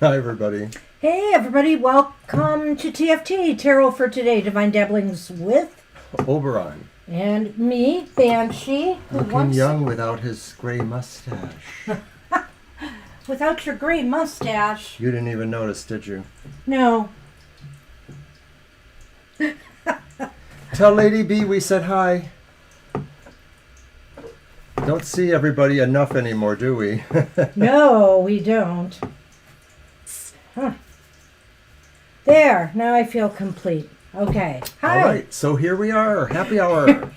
Hi, everybody. Hey everybody, welcome to TFT, Tarot for Today, Divine Dabblings with Oberon. and me, Banshee. Looking young without his gray mustache. Without your gray mustache. You didn't even notice, did you? No. Tell Lady B we said hi. Don't see everybody enough anymore, do we? No, we don't. Huh. There, now I feel complete. Okay. Hi. All right, so here we are. Happy hour.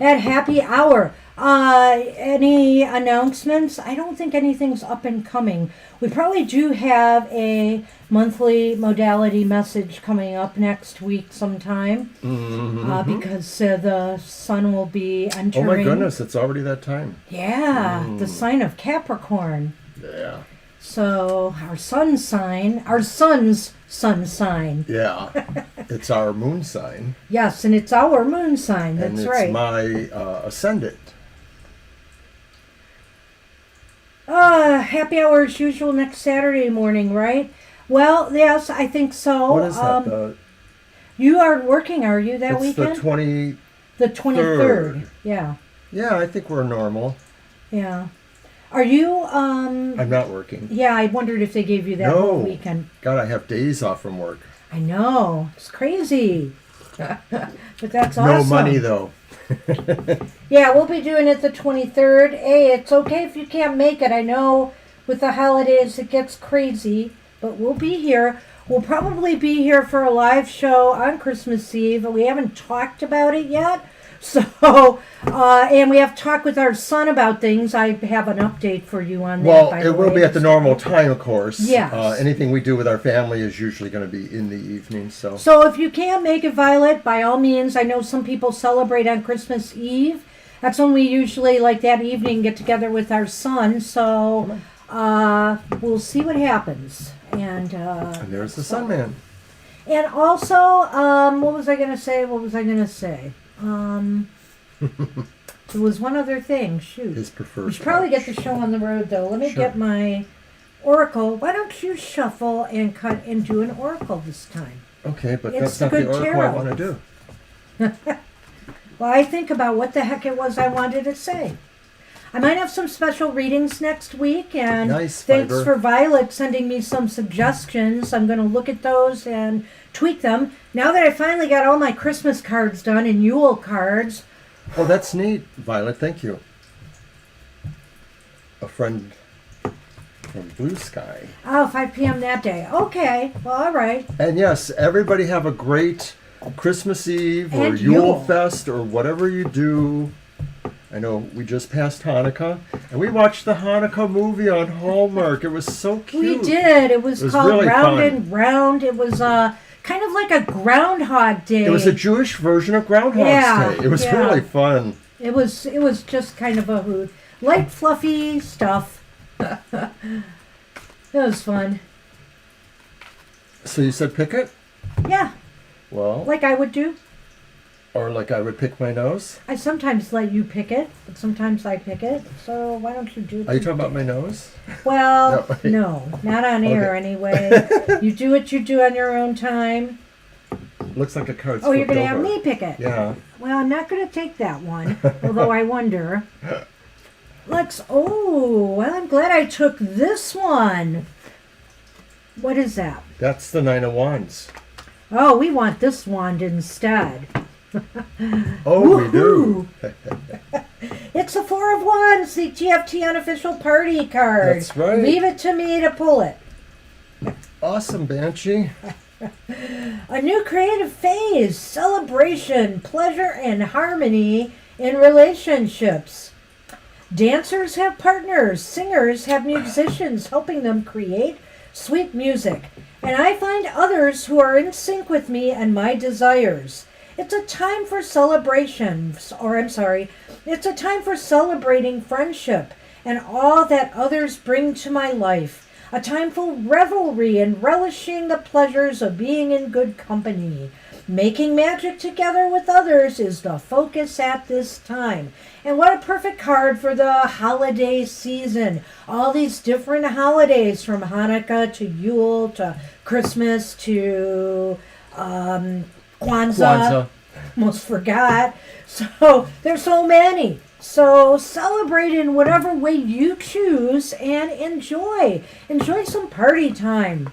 At happy hour. Any announcements? I don't think anything's up and coming. We probably do have a monthly modality message coming up next week sometime. Because the sun will be entering. Oh my goodness, it's already that time. Yeah, the sign of Capricorn. Yeah. So our sun's sun sign. Yeah. It's our moon sign. Yes, and it's our moon sign. That's and it's right. my ascendant. Happy hour as usual next Saturday morning, right? Well, yes, I think so. What is that? You are working, are you, that weekend? It's the The 23rd. Yeah. Yeah, I think we're normal. Yeah. Are you, I'm not working. Yeah, I wondered if they gave you that whole weekend. God, I have days off from work. I know. It's crazy. But that's awesome. No money, though. Yeah, we'll be doing it the 23rd. Hey, it's okay if you can't make it. I know with the holidays it gets crazy, but we'll be here. We'll probably be here for a live show on Christmas Eve. We haven't talked about it yet. So, and we have talked with our son about things. I have an update for you on that. Well, it will be at the normal time, of course. Yes. Anything we do with our family is usually going to be in the evening. So if you can't make it, Violet, by all means, I know some people celebrate on Christmas Eve. That's when we usually, like that evening, get together with our son. So we'll see what happens. And there's the Sun Man. And also, what was I going to say? There was one other thing. Shoot. His preferred. We should probably get the show on the road, though. Let me get my oracle. Why don't you shuffle and cut and do an oracle this time? Okay, but It's that's not the oracle tarot. I want to do. Well, I think about what the heck it was I wanted to say. I might have some special readings next week, and nice, thanks Fiber. for Violet sending me some suggestions. I'm going to look at those and tweak them. Now that I finally got all my Christmas cards done and Yule cards. Oh, that's neat, Violet. Thank you. A friend from Blue Sky. Oh, 5 p.m. that day. Okay. Well, all right. And yes, everybody have a great Christmas Eve or And Yule Yule. Fest or whatever you do. I know we just passed Hanukkah, and we watched the Hanukkah movie on Hallmark. It was so cute. We did. It was called really Round fun. and Round. It was kind of like a Groundhog Day. It was a Jewish version of Groundhog's Day. It was really fun. It was just kind of a hoot. Light, fluffy stuff. That was fun. So you said pick it? Yeah, Well, like I would do. or like I would pick my nose? I sometimes let you pick it, but sometimes I pick it. So why don't you do it? Are you talking about my nose? Well, No. no, not on air anyway. You do what you do on your own time. Looks like a card's Oh, you're flipped going to have over. me pick it. Yeah. Well, I'm not going to take that one, although I wonder. Well, I'm glad I took this one. What is that? That's the Nine of Wands. Oh, we want this wand instead. Oh, we do. It's a 4 of Wands, the TFT unofficial party card. That's right. Leave it to me to pull it. Awesome, Banshee. A new creative phase, celebration, pleasure, and harmony in relationships. Dancers have partners, singers have musicians helping them create sweet music, and I find others who are in sync with me and my desires. It's a time for it's a time for celebrating friendship and all that others bring to my life. A time for revelry and relishing the pleasures of being in good company. Making magic together with others is the focus at this time. And what a perfect card for the holiday season. All these different holidays, from Hanukkah to Yule to Christmas to Kwanzaa. Almost forgot. So there's so many. So celebrate in whatever way you choose and enjoy. Enjoy some party time.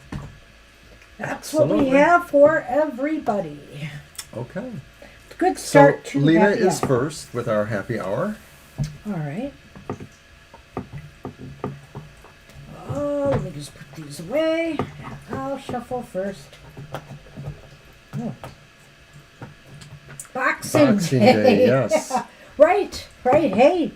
That's what we have for everybody. Okay. Good start to Lena happy is hour. first with our happy hour. All right. Oh, let me just put these away. I'll shuffle first. Oh. Boxing Day, yes. Yeah. Right. Hey.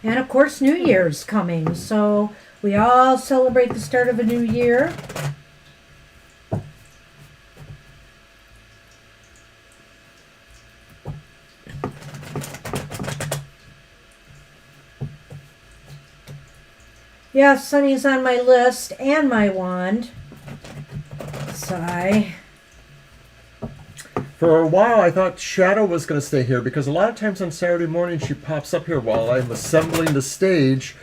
And of course, New Year's coming. So we all celebrate the start of a new year. Yeah, Sunny's on my list and my wand. Sigh. For a while, I thought Shadow was going to stay here because a lot of times on Saturday morning she pops up here while I'm assembling the stage.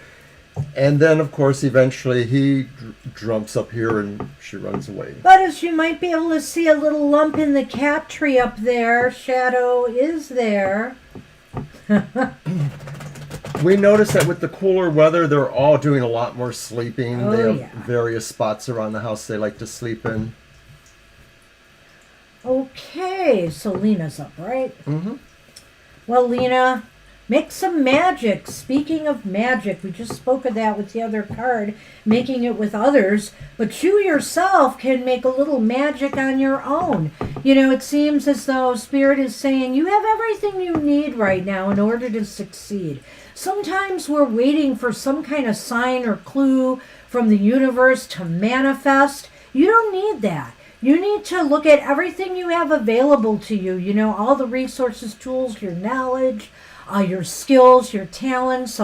And then, of course, eventually he jumps up here and she runs away. But as you might be able to see, a little lump in the cat tree up there. Shadow is there. We notice that with the cooler weather, they're all doing a lot more sleeping. Oh, they have yeah. various spots around the house they like to sleep in. Okay, so Lena's up, right? Mm-hmm. Well, Lena, make some magic. Speaking of magic, we just spoke of that with the other card, making it with others, but you yourself can make a little magic on your own. You know, it seems as though Spirit is saying you have everything you need right now in order to succeed. Sometimes we're waiting for some kind of sign or clue from the universe to manifest. You don't need that. You need to look at everything you have available to you. You know, all the resources, tools, your knowledge, your skills, your talents,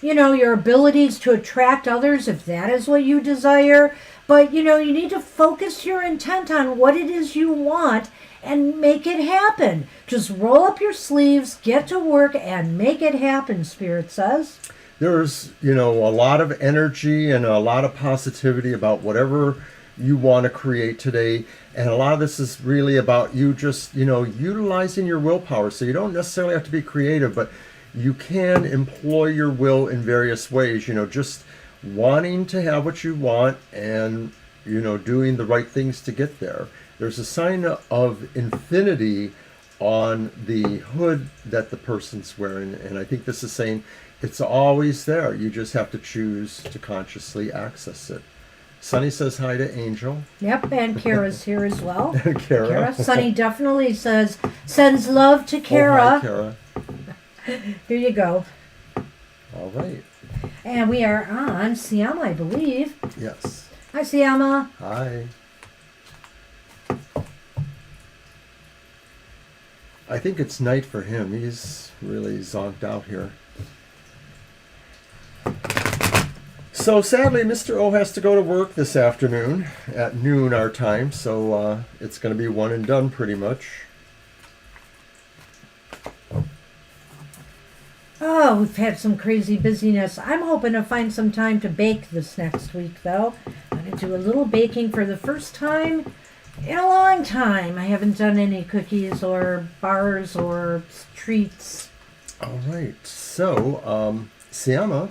you know, your abilities to attract others if that is what you desire. But, you know, you need to focus your intent on what it is you want and make it happen. Just roll up your sleeves, get to work, and make it happen, Spirit says. There's, you know, a lot of energy and a lot of positivity about whatever you want to create today. And a lot of this is really about you just, you know, utilizing your willpower. So you don't necessarily have to be creative, but you can employ your will in various ways, you know, just wanting to have what you want and, you know, doing the right things to get there. There's a sign of infinity on the hood that the person's wearing. And I think this is saying it's always there. You just have to choose to consciously access it. Sunny says hi to Angel. Yep, and Kara's here as well. Kara. Sunny definitely sends love to Kara. Oh, hi, Kara. Here you go. All right. And we are on Siama, I believe. Yes. Hi, Siama. Hi. I think it's night for him. He's really zonked out here. So sadly, Mr. O has to go to work this afternoon at noon our time, so it's going to be one and done pretty much. Oh, we've had some crazy busyness. I'm hoping to find some time to bake this next week, though. I'm going to do a little baking for the first time in a long time. I haven't done any cookies or bars or treats. All right. So, Siama,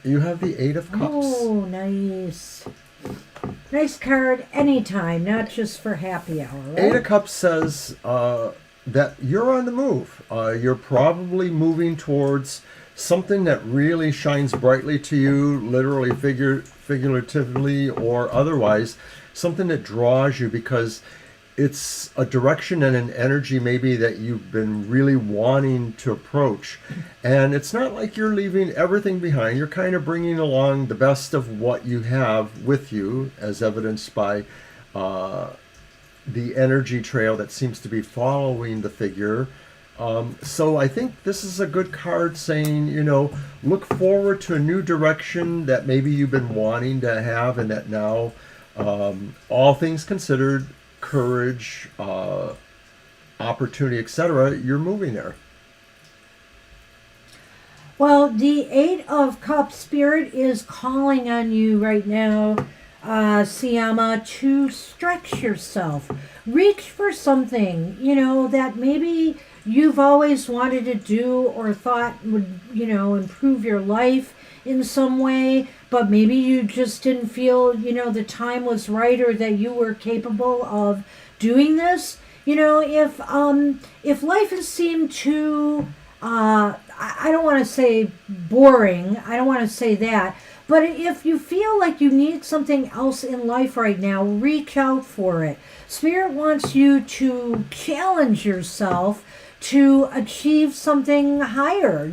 you have the Eight of Cups. Oh, nice. Nice card anytime, not just for happy hour, right? Eight of Cups says that you're on the move. You're probably moving towards something that really shines brightly to you, literally, figuratively, or otherwise. Something that draws you because it's a direction and an energy maybe that you've been really wanting to approach. And it's not like you're leaving everything behind. You're kind of bringing along the best of what you have with you, as evidenced by the energy trail that seems to be following the figure. So I think this is a good card saying, look forward to a new direction that maybe you've been wanting to have, and that now, all things considered, courage, opportunity, etc., you're moving there. Well, the Eight of Cups spirit is calling on you right now, Siyama, to stretch yourself. Reach for something, that maybe you've always wanted to do or thought would, improve your life in some way, but maybe you just didn't feel, the time was right or that you were capable of doing this. If life has seemed too I don't want to say boring. I don't want to say that. But if you feel like you need something else in life right now, reach out for it. Spirit wants you to challenge yourself to achieve something higher,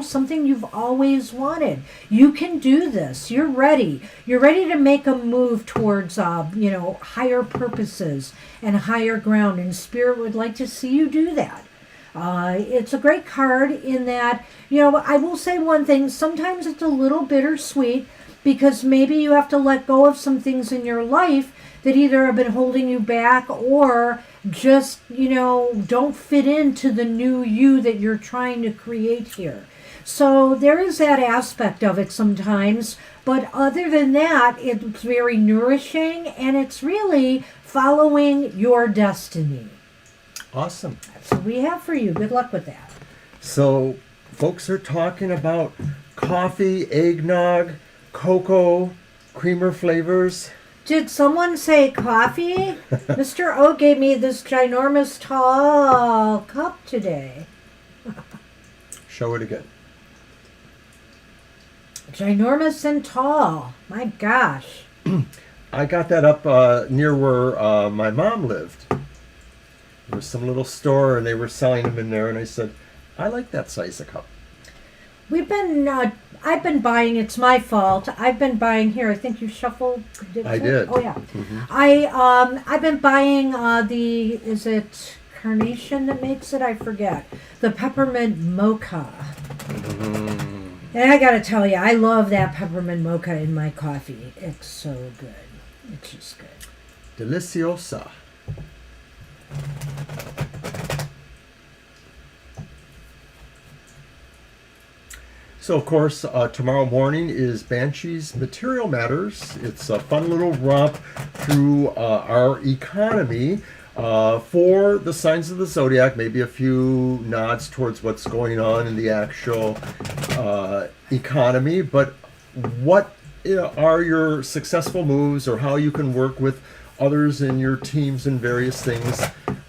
something you've always wanted. You can do this. You're ready. You're ready to make a move towards, higher purposes and higher ground. And Spirit would like to see you do that. It's a great card in that, I will say one thing. Sometimes it's a little bittersweet because maybe you have to let go of some things in your life that either have been holding you back or just, don't fit into the new you that you're trying to create here. So there is that aspect of it sometimes. But other than that, it's very nourishing and it's really following your destiny. Awesome. That's what we have for you. Good luck with that. So, folks are talking about coffee, eggnog, cocoa, creamer flavors. Did someone say coffee? Mr. O gave me this ginormous tall cup today. Show it again. Ginormous and tall. My gosh. I got that up near where my mom lived. There was some little store and they were selling them in there, and I said, I like that size of cup. I've been buying, it's my fault. I've been buying here. I think you shuffled. I did. Oh yeah. Mm-hmm. I've been buying is it Carnation that makes it? I forget. The peppermint mocha. Mm-hmm. And I gotta tell you, I love that peppermint mocha in my coffee. It's so good. It's just good. Deliciosa. So, of course, tomorrow morning is Banshee's Material Matters. It's a fun little romp through our economy for the signs of the zodiac, maybe a few nods towards what's going on in the actual economy, but what are your successful moves or how you can work with others in your teams and various things.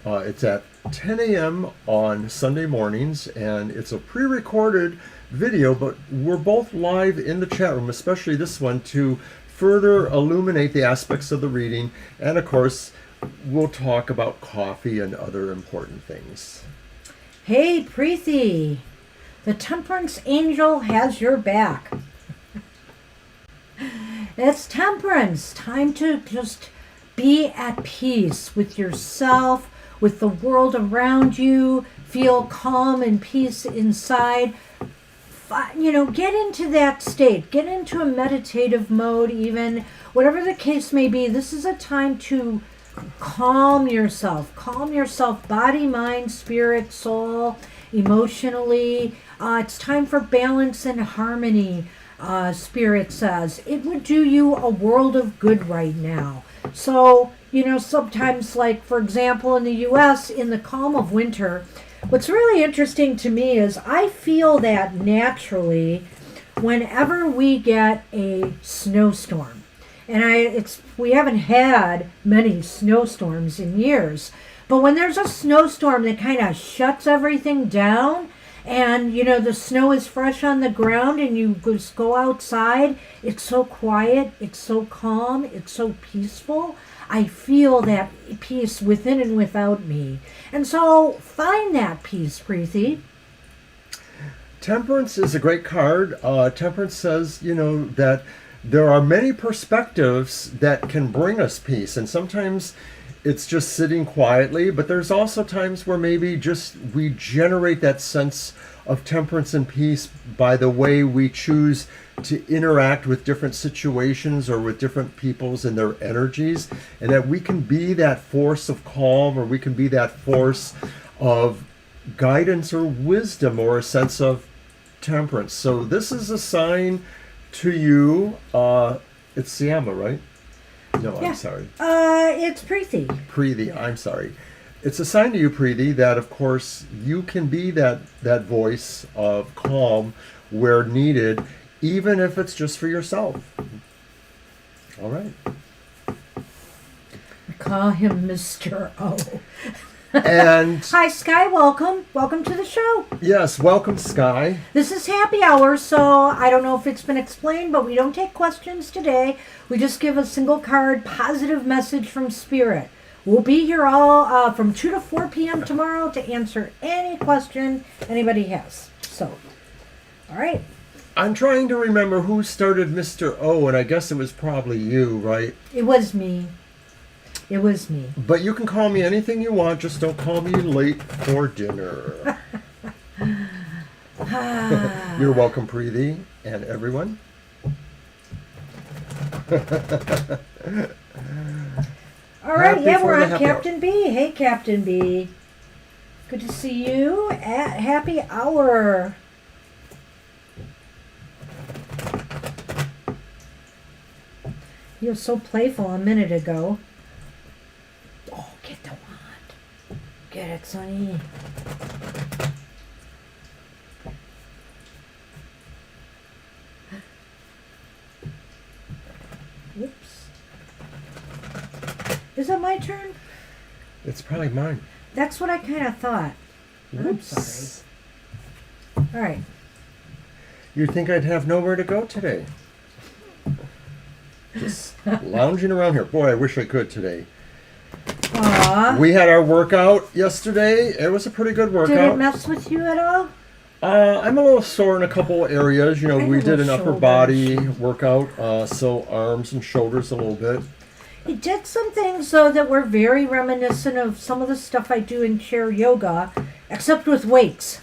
It's at 10 a.m. on Sunday mornings, and it's a pre-recorded video, but we're both live in the chat room, especially this one, to further illuminate the aspects of the reading. And of course, we'll talk about coffee and other important things. Hey, Preeti, the Temperance Angel has your back. It's Temperance. Time to just be at peace with yourself, with the world around you. Feel calm and peace inside. Get into that state. Get into a meditative mode even. Whatever the case may be, this is a time to calm yourself. Calm yourself, body, mind, spirit, soul, emotionally. It's time for balance and harmony, Spirit says. It would do you a world of good right now. So, sometimes, like, for example, in the U.S., in the calm of winter, what's really interesting to me is I feel that naturally whenever we get a snowstorm. And we haven't had many snowstorms in years. But when there's a snowstorm that kind of shuts everything down, and the snow is fresh on the ground and you just go outside, it's so quiet, it's so calm, it's so peaceful. I feel that peace within and without me. And so find that peace, Preeti. Temperance is a great card. Temperance says, that there are many perspectives that can bring us peace. And sometimes it's just sitting quietly, but there's also times where maybe just we generate that sense of temperance and peace by the way we choose to interact with different situations or with different peoples and their energies, and that we can be that force of calm, or we can be that force of guidance or wisdom, or a sense of temperance. So this is a sign to you. It's Siama, right? No, Yeah. I'm sorry. It's Preeti. Preeti, I'm sorry. It's a sign to you, Preeti, that of course you can be that voice of calm where needed, even if it's just for yourself. All right. We call him Mr. O. And Hi, Sky. Welcome. Welcome to the show. yes, welcome, Sky. This is happy hour, so I don't know if it's been explained, but we don't take questions today. We just give a single card positive message from Spirit. We'll be here all from 2 to 4 p.m. tomorrow to answer any question anybody has. So, all right. I'm trying to remember who started Mr. O, and I guess it was probably you, right? It was me. It was me. But you can call me anything you want, just don't call me late for dinner. You're welcome, Preeti, and everyone. All right, Happy yeah, for we're the on happy hour. Captain B. Hey, Captain B. Good to see you at Happy Hour. You were so playful a minute ago. Oh, get the wand. Get it, Sonny. Whoops. Is it my turn? It's probably mine. That's what I kind of thought. I'm Whoops. sorry. All right. You'd think I'd have nowhere to go today. Just lounging around here. Boy, I wish I could today. Aw. We had our workout yesterday. It was a pretty good Did it workout. mess with you at all? I'm a little sore in a couple areas. You know, I we have did a an upper shoulder. body workout, so arms and shoulders a little bit. He did some things, though, that were very reminiscent of some of the stuff I do in chair yoga, except with weights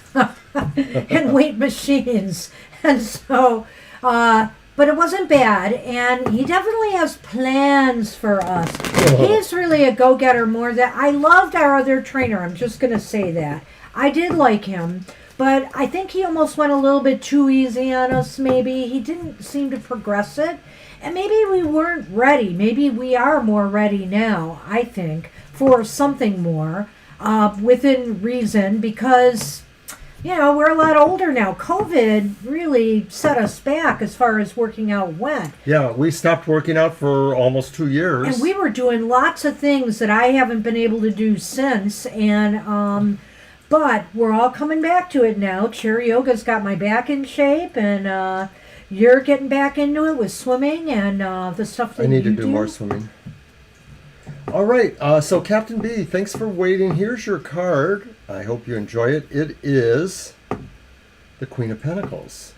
and weight machines. And so, but it wasn't bad. And he definitely has plans for us. He's really a go-getter more than I loved our other trainer. I'm just going to say that. I did like him. But I think he almost went a little bit too easy on us, maybe. He didn't seem to progress it. And maybe we weren't ready. Maybe we are more ready now, I think, for something more within reason because, you know, we're a lot older now. COVID really set us back as far as working out went. Yeah, we stopped working out for almost 2 years. And we were doing lots of things that I haven't been able to do since. And, but we're all coming back to it now. Chair yoga's got my back in shape, and you're getting back into it with swimming and the stuff that I need you to do more swimming. All right, so Captain B, thanks for waiting. Here's your card. I hope you enjoy it. It is the Queen of Pentacles.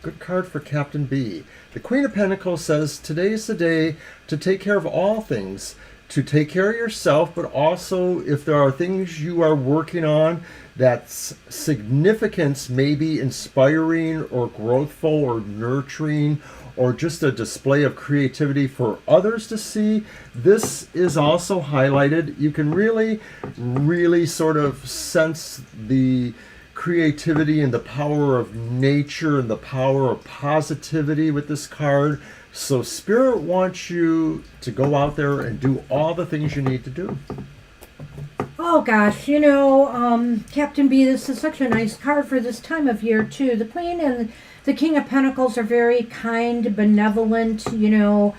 Good card for Captain B. The Queen of Pentacles says today's the day to take care of all things, to take care of yourself, but also if there are things you are working on that's significance, maybe inspiring or growthful or nurturing or just a display of creativity for others to see, this is also highlighted. You can really sort of sense the creativity and the power of nature and the power of positivity with this card. So Spirit wants you to go out there and do all the things you need to do. Oh gosh, you know, Captain B, this is such a nice card for this time of year too. The Queen and the King of Pentacles are very kind, benevolent, you know,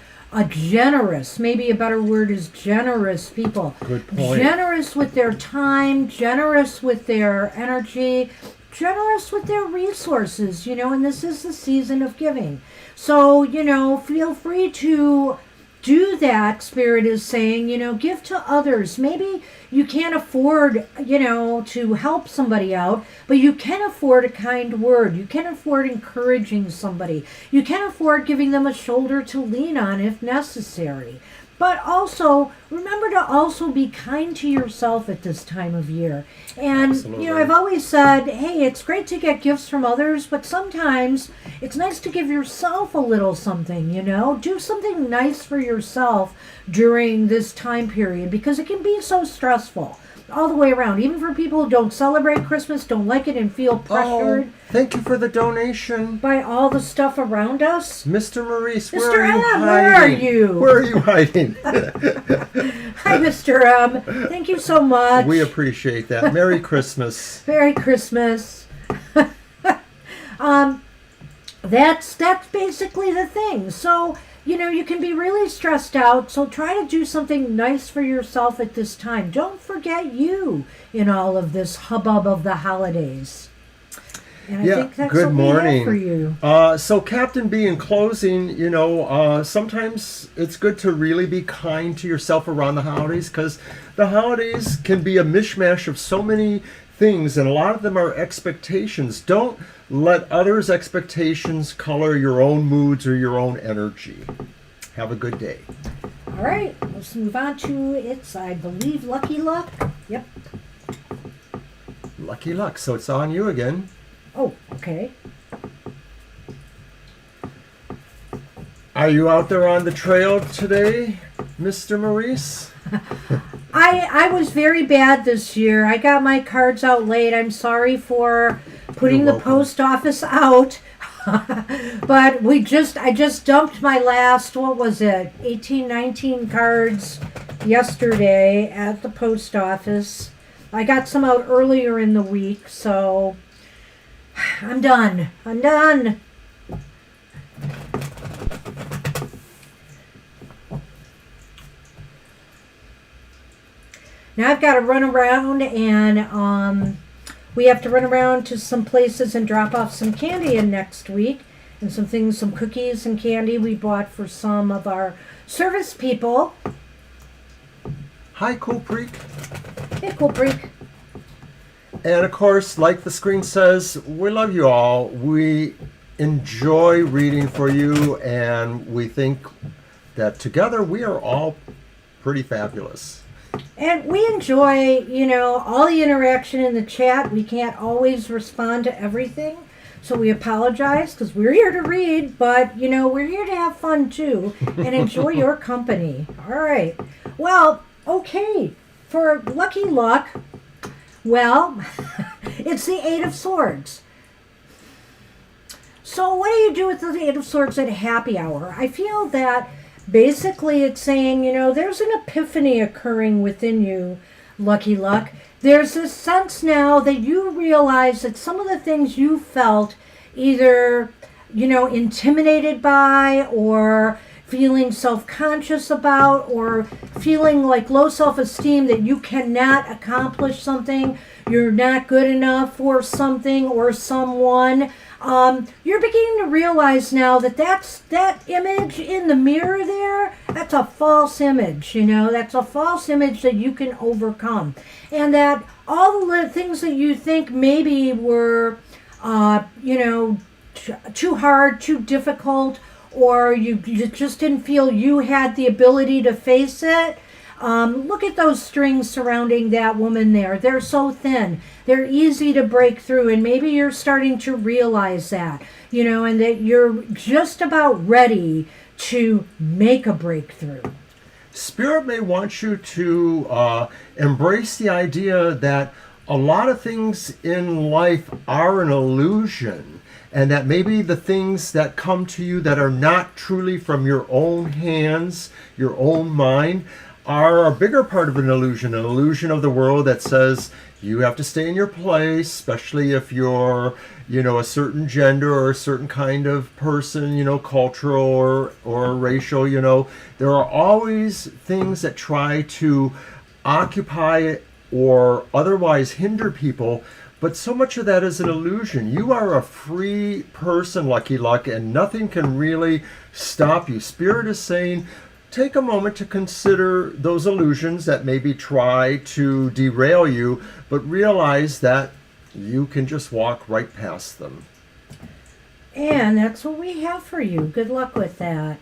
generous. Maybe a better word is generous people. Good point. Generous with their time, generous with their energy, generous with their resources, you know, and this is the season of giving. So, you know, feel free to do that, Spirit is saying, you know, give to others. Maybe you can't afford, you know, to help somebody out, but you can afford a kind word. You can afford encouraging somebody. You can afford giving them a shoulder to lean on if necessary. But also, remember to also be kind to yourself at this time of year. And, Absolutely. I've always said, hey, it's great to get gifts from others, but sometimes it's nice to give yourself a little something, Do something nice for yourself during this time period because it can be so stressful all the way around. Even for people who don't celebrate Christmas, don't like it, and feel pressured Thank you for the donation. by all the stuff around us. Mr. Maurice, Mr. where are you M, hiding? where are you? Where are you hiding? Hi, Mr. M. Thank you so much. We appreciate that. Merry Christmas. Merry Christmas. That's basically the thing. So, you can be really stressed out. So try to do something nice for yourself at this time. Don't forget you in all of this hubbub of the holidays. And I think that's good what morning. we have for you. So Captain B, in closing, sometimes it's good to really be kind to yourself around the holidays because the holidays can be a mishmash of so many things, and a lot of them are expectations. Don't let others' expectations color your own moods or your own energy. Have a good day. All right, let's move on to I believe, Lucky Luck. Yep. Lucky luck. So it's on you again. Oh, okay. Are you out there on the trail today, Mr. Maurice? I was very bad this year. I got my cards out late. I'm sorry for putting You're the welcome. post office out. But I just dumped my last, 18, 19 cards yesterday at the post office. I got some out earlier in the week, so I'm done. Now I've got to run around and we have to run around to some places and drop off some candy in next week and some cookies and candy we bought for some of our service people. Hi, Cool Creek. Hey, Cool Break. And of course, like the screen says, we love you all. We enjoy reading for you, and we think that together we are all pretty fabulous. And we enjoy, all the interaction in the chat. We can't always respond to everything, so we apologize because we're here to read, but, we're here to have fun too and enjoy your company. All right. Well, okay. For Lucky Luck, well, it's the Eight of Swords. So what do you do with the Eight of Swords at happy hour? I feel that basically it's saying, there's an epiphany occurring within you, Lucky Luck. There's this sense now that you realize that some of the things you felt either, intimidated by or feeling self-conscious about or feeling like low self-esteem that you cannot accomplish something, you're not good enough for something or someone. You're beginning to realize now that image in the mirror there, that's a false image, that's a false image that you can overcome. And that all the things that you think maybe were, too hard, too difficult, or you just didn't feel you had the ability to face it. Look at those strings surrounding that woman there. They're so thin. They're easy to break through, and maybe you're starting to realize that, and that you're just about ready to make a breakthrough. Spirit may want you to embrace the idea that a lot of things in life are an illusion, and that maybe the things that come to you that are not truly from your own hands, your own mind, are a bigger part of an illusion of the world that says you have to stay in your place, especially if you're, a certain gender or a certain kind of person, cultural or racial, There are always things that try to occupy or otherwise hinder people, but so much of that is an illusion. You are a free person, Lucky Luck, and nothing can really stop you. Spirit is saying, take a moment to consider those illusions that maybe try to derail you, but realize that you can just walk right past them. And that's what we have for you. Good luck with that.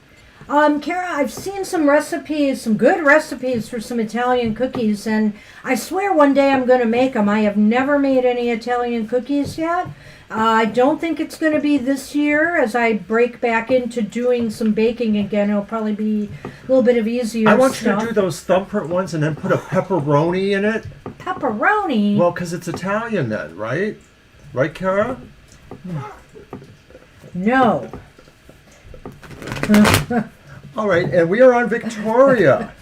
Kara, I've seen some recipes, some good recipes for some Italian cookies, and I swear one day I'm going to make them. I have never made any Italian cookies yet. I don't think it's going to be this year as I break back into doing some baking again. It'll probably be a little bit of easier I want stuff. you to do those thumbprint ones and then put a pepperoni in it. Pepperoni? Well, because it's Italian then, right? Right, Kara? No. All right, and we are on Victoria,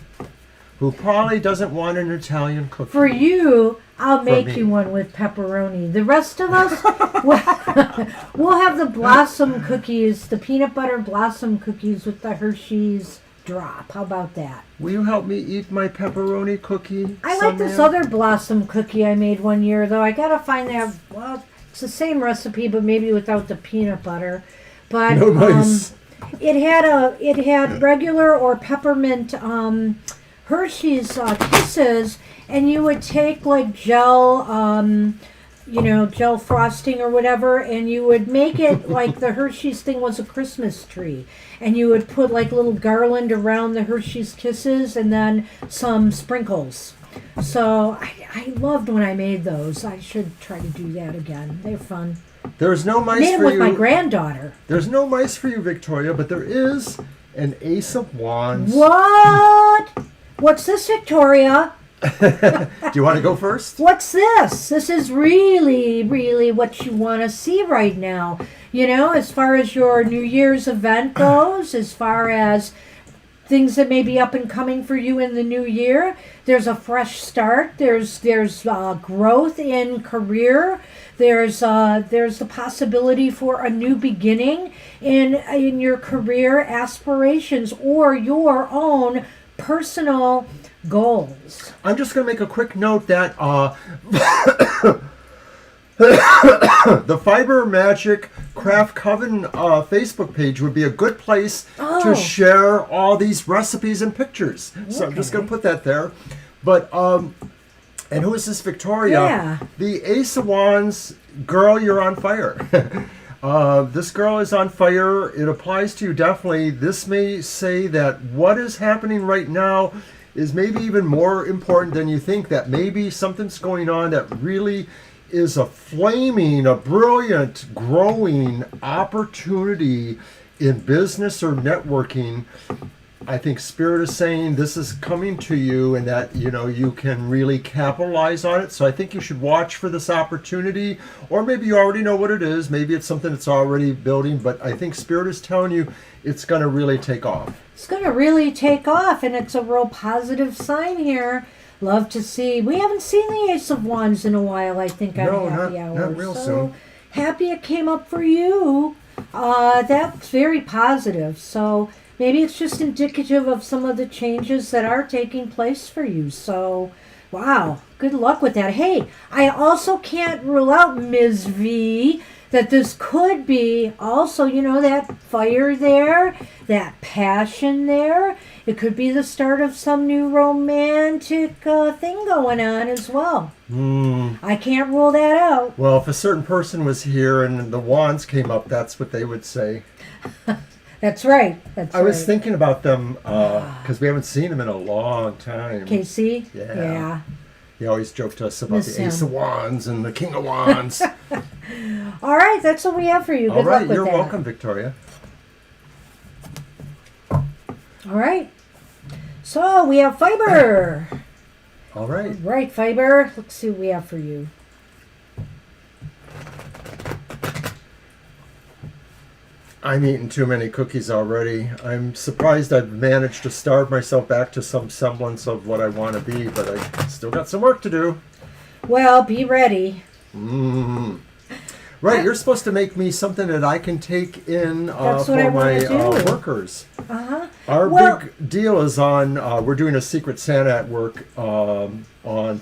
who probably doesn't want an Italian cookie. For you, I'll make me. you one with pepperoni. The rest of us, we'll have the blossom cookies, the peanut butter blossom cookies with the Hershey's drop. How about that? Will you help me eat my pepperoni cookie? I like this other blossom cookie I made one year, though. I gotta find that. Well, it's the same recipe, but maybe without the peanut butter. But No nice. it had regular or peppermint Hershey's Kisses, and you would take like gel, gel frosting or whatever, and you would make it like the Hershey's thing was a Christmas tree, and you would put like little garland around the Hershey's Kisses, and then some sprinkles. So I loved when I made those. I should try to do that again. They're fun. There's no mice Made them for with you. my granddaughter. There's no mice for you, Victoria, but there is an Ace of Wands. What? What's this, Victoria? Do you want to go first? What's this? This is really, really what you want to see right now. You know, as far as your New Year's event goes, as far as things that may be up and coming for you in the new year, there's a fresh start. There's growth in career. There's the possibility for a new beginning in your career aspirations or your own personal goals. I'm just going to make a quick note that the Fiber Magic Craft Coven Facebook page would be a good place to share all these recipes and pictures. So I'm just going to put that there. But and who is this, Victoria? Yeah. The Ace of Wands, girl, you're on fire. This girl is on fire. It applies to you definitely. This may say that what is happening right now is maybe even more important than you think, that maybe something's going on that really is a brilliant, growing opportunity in business or networking. I think Spirit is saying this is coming to you and that, you can really capitalize on it. So I think you should watch for this opportunity, or maybe you already know what it is. Maybe it's something that's already building, but I think Spirit is telling you it's going to really take off. It's going to really take off, and it's a real positive sign here. Love to see. We haven't seen the Ace of Wands in a while, I think, on Happy Hour. Not real soon. Happy it came up for you. That's very positive. So maybe it's just indicative of some of the changes that are taking place for you. So, wow, good luck with that. Hey, I also can't rule out, Ms. V, that this could be also, that fire there, that passion there. It could be the start of some new romantic thing going on as well. I can't rule that out. Well, if a certain person was here and the wands came up, that's what they would say. That's right. I was thinking about them because we haven't seen them in a long time. Casey? Yeah. He always joked to us about Miss the Ace of Wands and the King of Wands. All right, that's what we have for you. Good All right, luck with you're that. welcome, Victoria. All right. So we have Fiber. All right. Right, Fiber. Let's see what we have for you. I'm eating too many cookies already. I'm surprised I've managed to starve myself back to some semblance of what I want to be, but I still got some work to do. Well, be ready. Right, you're supposed to make me something that I can take in That's for what I my wanna do. workers. Uh-huh. Our Well- big deal is on, we're doing a Secret Santa at work on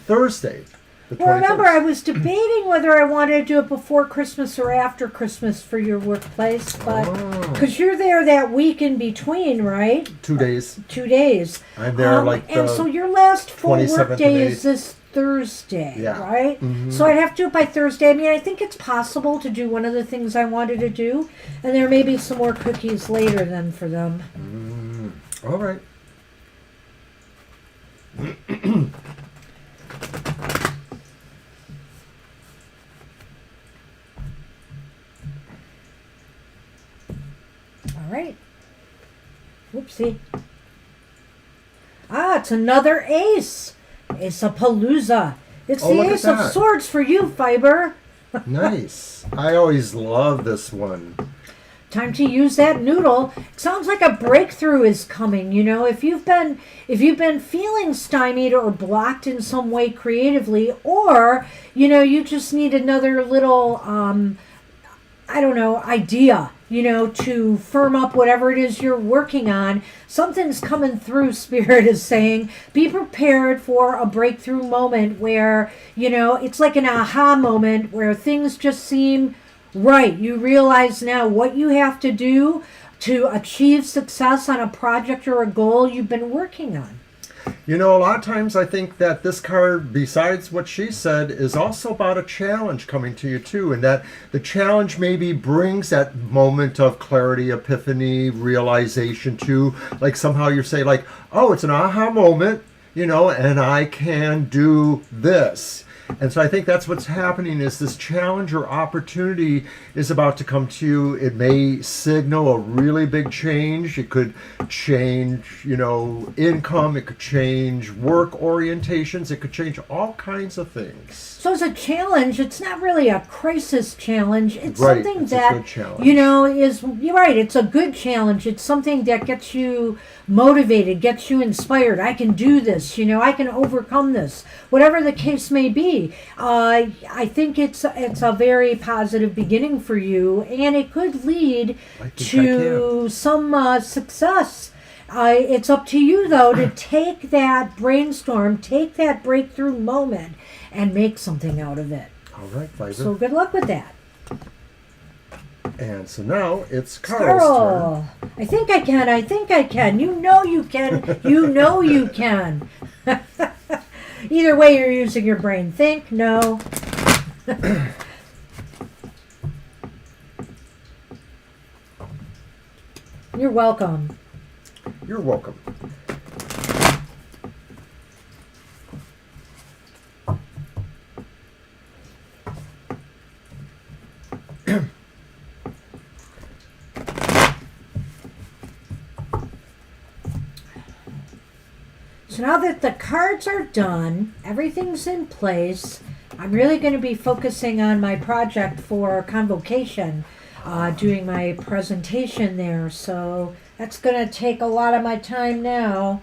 Thursday. The Well, remember, 21st. I was debating whether I wanted to do it before Christmas or after Christmas for your workplace, but because you're there that week in between, right? 2 days. 2 days. I'm there and so your last full 27th work day and is this Thursday, Yeah. right? So I'd have to do it by Thursday. I mean, I think it's possible to do one of the things I wanted to do, and there may be some more cookies later then for them. All right. All right. Whoopsie. Ah, it's another ace. Ace of Palooza. It's Oh, the look at Ace of that. Swords for you, Fiber. Nice. I always love this one. Time to use that noodle. It sounds like a breakthrough is coming. You know, if you've been feeling stymied or blocked in some way creatively, or you just need another little I don't know, idea, to firm up whatever it is you're working on. Something's coming through, Spirit is saying. Be prepared for a breakthrough moment where, it's like an aha moment where things just seem right. You realize now what you have to do to achieve success on a project or a goal you've been working on. A lot of times I think that this card, besides what she said, is also about a challenge coming to you too, and that the challenge maybe brings that moment of clarity, epiphany, realization too. Like somehow you say like, oh, it's an aha moment, and I can do this. And so I think that's what's happening is this challenge or opportunity is about to come to you. It may signal a really big change. It could change, income. It could change work orientations. It could change all kinds of things. So it's a challenge. It's not really a crisis challenge. It's Right, something it's a that, good challenge. you're right. It's a good challenge. It's something that gets you motivated, gets you inspired. I can do this. I can overcome this. Whatever the case may be, I think it's a very positive beginning for you, and it could lead to some success. It's up to you, though, to take that brainstorm, take that breakthrough moment, and make something out of it. All right, Fiber. So good luck with that. And so now it's Carl's turn. I think I can. I think I can. You know you can. You know you can. Either way, you're using your brain. Think, no. You're welcome. You're welcome. So now that the cards are done, everything's in place, I'm really going to be focusing on my project for Convocation, doing my presentation there. So that's going to take a lot of my time now.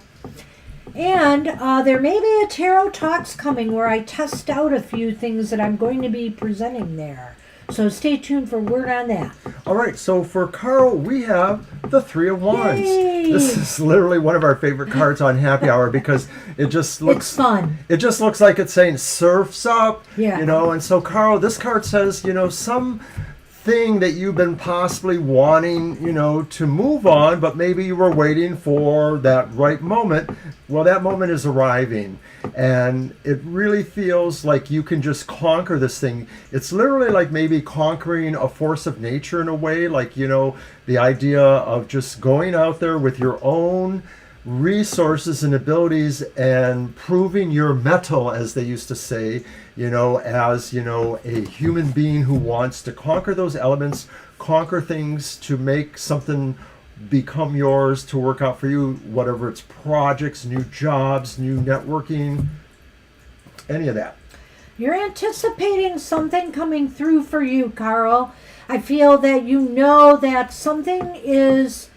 And there may be a Tarot Talks coming where I test out a few things that I'm going to be presenting there. So stay tuned for word on that. All right, so for Carl, we have the Three of Wands. Yay! This is literally one of our favorite cards on Happy Hour because it just looks It's fun. It just looks like it's saying surfs up, Yeah. And so Carl, this card says, some thing that you've been possibly wanting, to move on, but maybe you were waiting for that right moment. Well, that moment is arriving, and it really feels like you can just conquer this thing. It's literally like maybe conquering a force of nature in a way, like, the idea of just going out there with your own resources and abilities and proving your mettle, as they used to say, as a human being who wants to conquer those elements, conquer things to make something become yours, to work out for you, whatever it's projects, new jobs, new networking, any of that. You're anticipating something coming through for you, Carl. I feel that you know that something is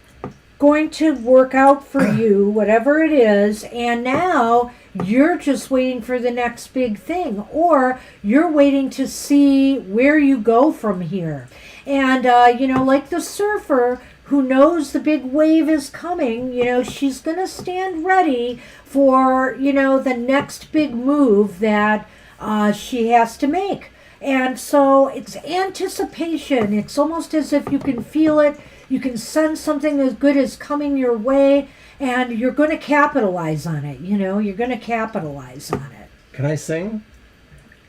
going to work out for you, whatever it is, and now you're just waiting for the next big thing, or you're waiting to see where you go from here. And, like the surfer who knows the big wave is coming, she's going to stand ready for, the next big move that she has to make. And so it's anticipation. It's almost as if you can feel it. You can sense something as good as coming your way, and you're going to capitalize on it. You're going to capitalize on it. Can I sing?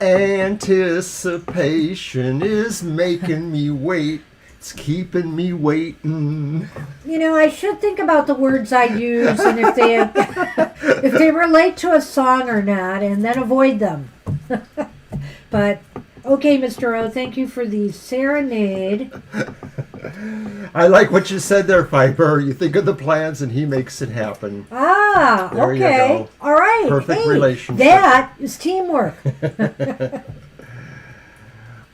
Anticipation is making me wait. It's keeping me waiting. I should think about the words I use and if they if they relate to a song or not, and then avoid them. But okay, Mr. O, thank you for the serenade. I like what you said there, Piper. You think of the plans and he makes it happen. Ah, There you okay. go. All right. Perfect Hey, relationship. that is teamwork.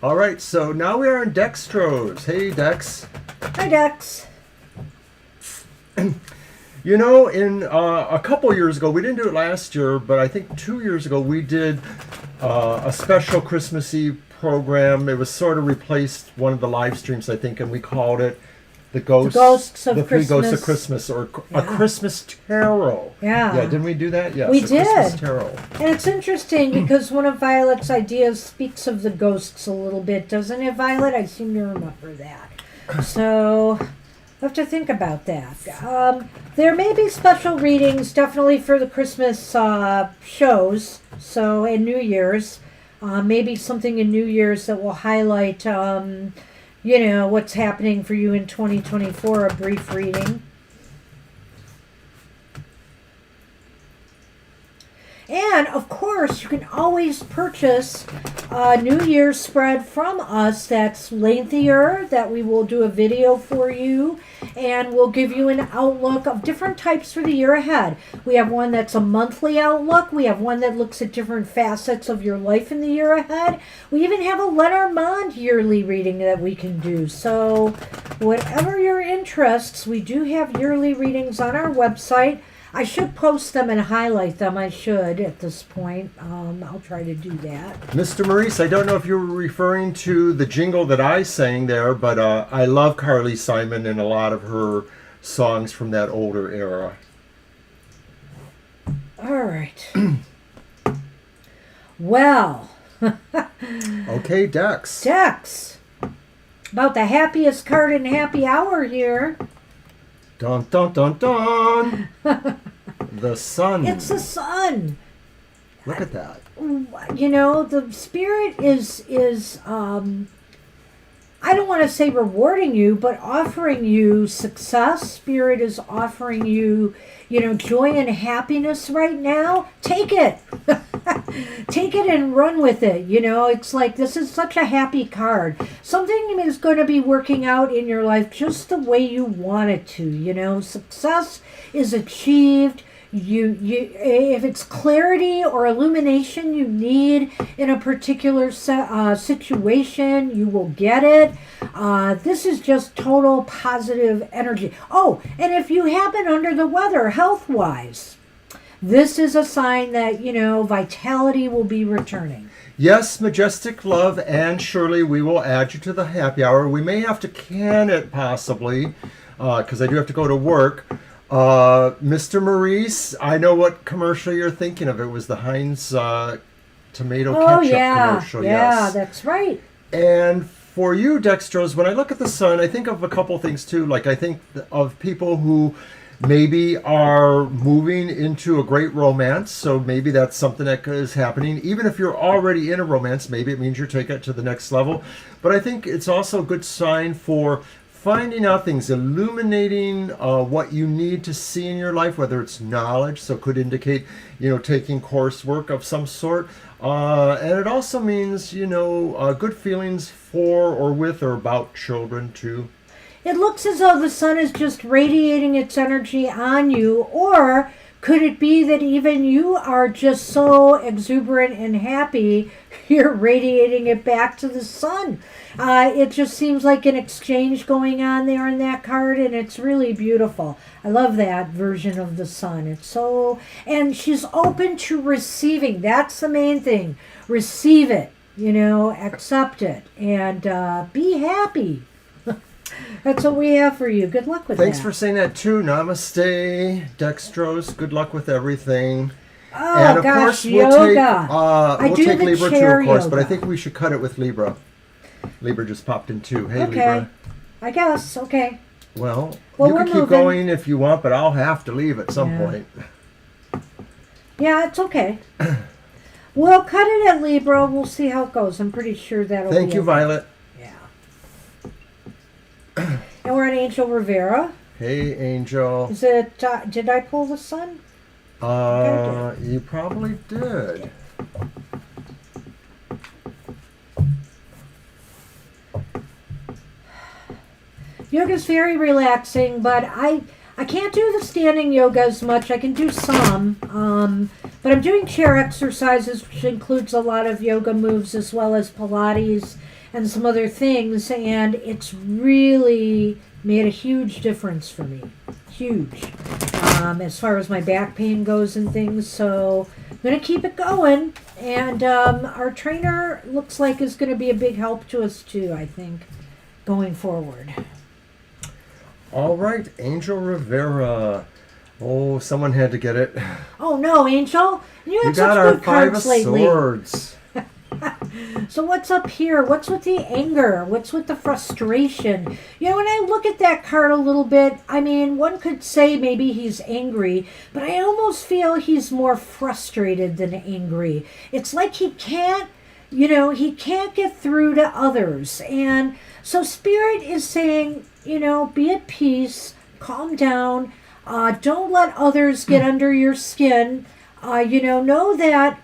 All right, so now we are in Dextrose. Hey, Dex. Hi, Dex. You know, in a couple years ago, we didn't do it last year, but I think 2 years ago, we did a special Christmas Eve program. It was sort of replaced one of the live streams, I think, and we called it The Ghosts of the Three Ghosts of Christmas. Christmas, or Yeah. a Christmas Tarot. Yeah. Yeah, didn't we do that? Yes, We a Christmas did. Tarot. And it's interesting because one of Violet's ideas speaks of the ghosts a little bit, doesn't it, Violet? I seem to remember that. So I have to think about that. There may be special readings, definitely for the Christmas shows. So and New Year's, maybe something in New Year's that will highlight, what's happening for you in 2024. A brief reading. And, of course, you can always purchase a New Year's spread from us that's lengthier, that we will do a video for you, and we'll give you an outlook of different types for the year ahead. We have one that's a monthly outlook. We have one that looks at different facets of your life in the year ahead. We even have a Lenormand yearly reading that we can do. So, whatever your interests, we do have yearly readings on our website. I should post them and highlight them. I should at this point. I'll try to do that. Mr. Maurice, I don't know if you were referring to the jingle that I sang there, but I love Carly Simon and a lot of her songs from that older era. All right. Well. Okay, Dex. Dex. About the happiest card in happy hour here. Dun dun dun dun. The sun. It's the sun. Look at that. The spirit is I don't want to say rewarding you, but offering you success. Spirit is offering you, joy and happiness right now. Take it. Take it and run with it. It's like this is such a happy card. Something is going to be working out in your life just the way you want it to. Success is achieved. If it's clarity or illumination you need in a particular situation, you will get it. This is just total positive energy. Oh, and if you happen under the weather health-wise, this is a sign that, vitality will be returning. Yes, Majestic Love and Shirley, we will add you to the happy hour. We may have to can it possibly, because I do have to go to work. Mr. Maurice, I know what commercial you're thinking of. It was the Heinz tomato ketchup commercial. Yeah, yes. That's right. And for you, Dextrose, when I look at the sun, I think of a couple things too. Like I think of people who maybe are moving into a great romance. So maybe that's something that is happening. Even if you're already in a romance, maybe it means you're taking it to the next level. But I think it's also a good sign for finding out things, illuminating what you need to see in your life, whether it's knowledge, so it could indicate, taking coursework of some sort. And it also means, good feelings for or with or about children too. It looks as though the sun is just radiating its energy on you, or could it be that even you are just so exuberant and happy, you're radiating it back to the sun? It just seems like an exchange going on there in that card, and it's really beautiful. I love that version of the sun. And she's open to receiving. That's the main thing. Receive it, accept it, and be happy. That's what we have for you. Good luck with Thanks that. for saying that too. Namaste, Dextrose. Good luck with everything. Oh, And of gosh, course, we'll yoga. take the Libra too, chair of course, but I yoga. think we should cut it with Libra. Libra just popped in too. Hey, Okay. Libra. I guess. Okay. Well, Well, you we're can keep moving. going if you want, but I'll have to leave at some Yeah. point. Yeah, it's okay. We'll cut it at Libra. We'll see how it goes. I'm pretty sure that'll be Thank you, okay. Violet. Yeah. And we're on Angel Rivera. Hey, Angel. Is it, did I pull the sun? You probably did. Yoga's very relaxing, but I can't do the standing yoga as much. I can do some, but I'm doing chair exercises, which includes a lot of yoga moves as well as Pilates and some other things, and it's really made a huge difference for me. Huge. As far as my back pain goes and things, so I'm going to keep it going, and our trainer looks like is going to be a big help to us too, I think, going forward. All right, Angel Rivera. Oh, someone had to get it. Oh no, Angel! You You had got such our good Five of cards lately. Swords. So what's up here? What's with the anger? What's with the frustration? You know, when I look at that card a little bit, I mean, one could say maybe he's angry, but I almost feel he's more frustrated than angry. It's like he can't, he can't get through to others. And so Spirit is saying, be at peace, calm down, don't let others get under your skin. Know that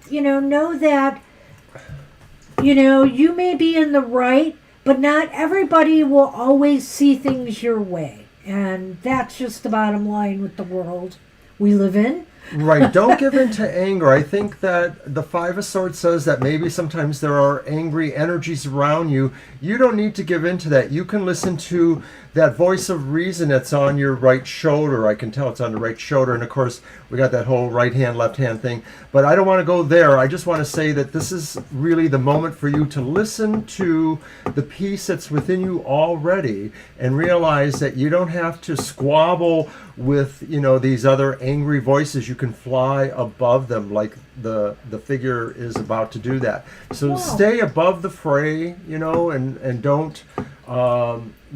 you may be in the right, but not everybody will always see things your way. And that's just the bottom line with the world we live in. Right, don't give in to anger. I think that the Five of Swords says that maybe sometimes there are angry energies around you. You don't need to give in to that. You can listen to that voice of reason that's on your right shoulder. I can tell it's on the right shoulder. And of course, we got that whole right hand, left hand thing. But I don't want to go there. I just want to say that this is really the moment for you to listen to the peace that's within you already and realize that you don't have to squabble with, these other angry voices. You can fly above them like the figure is about to do that. So Wow. stay above the fray, and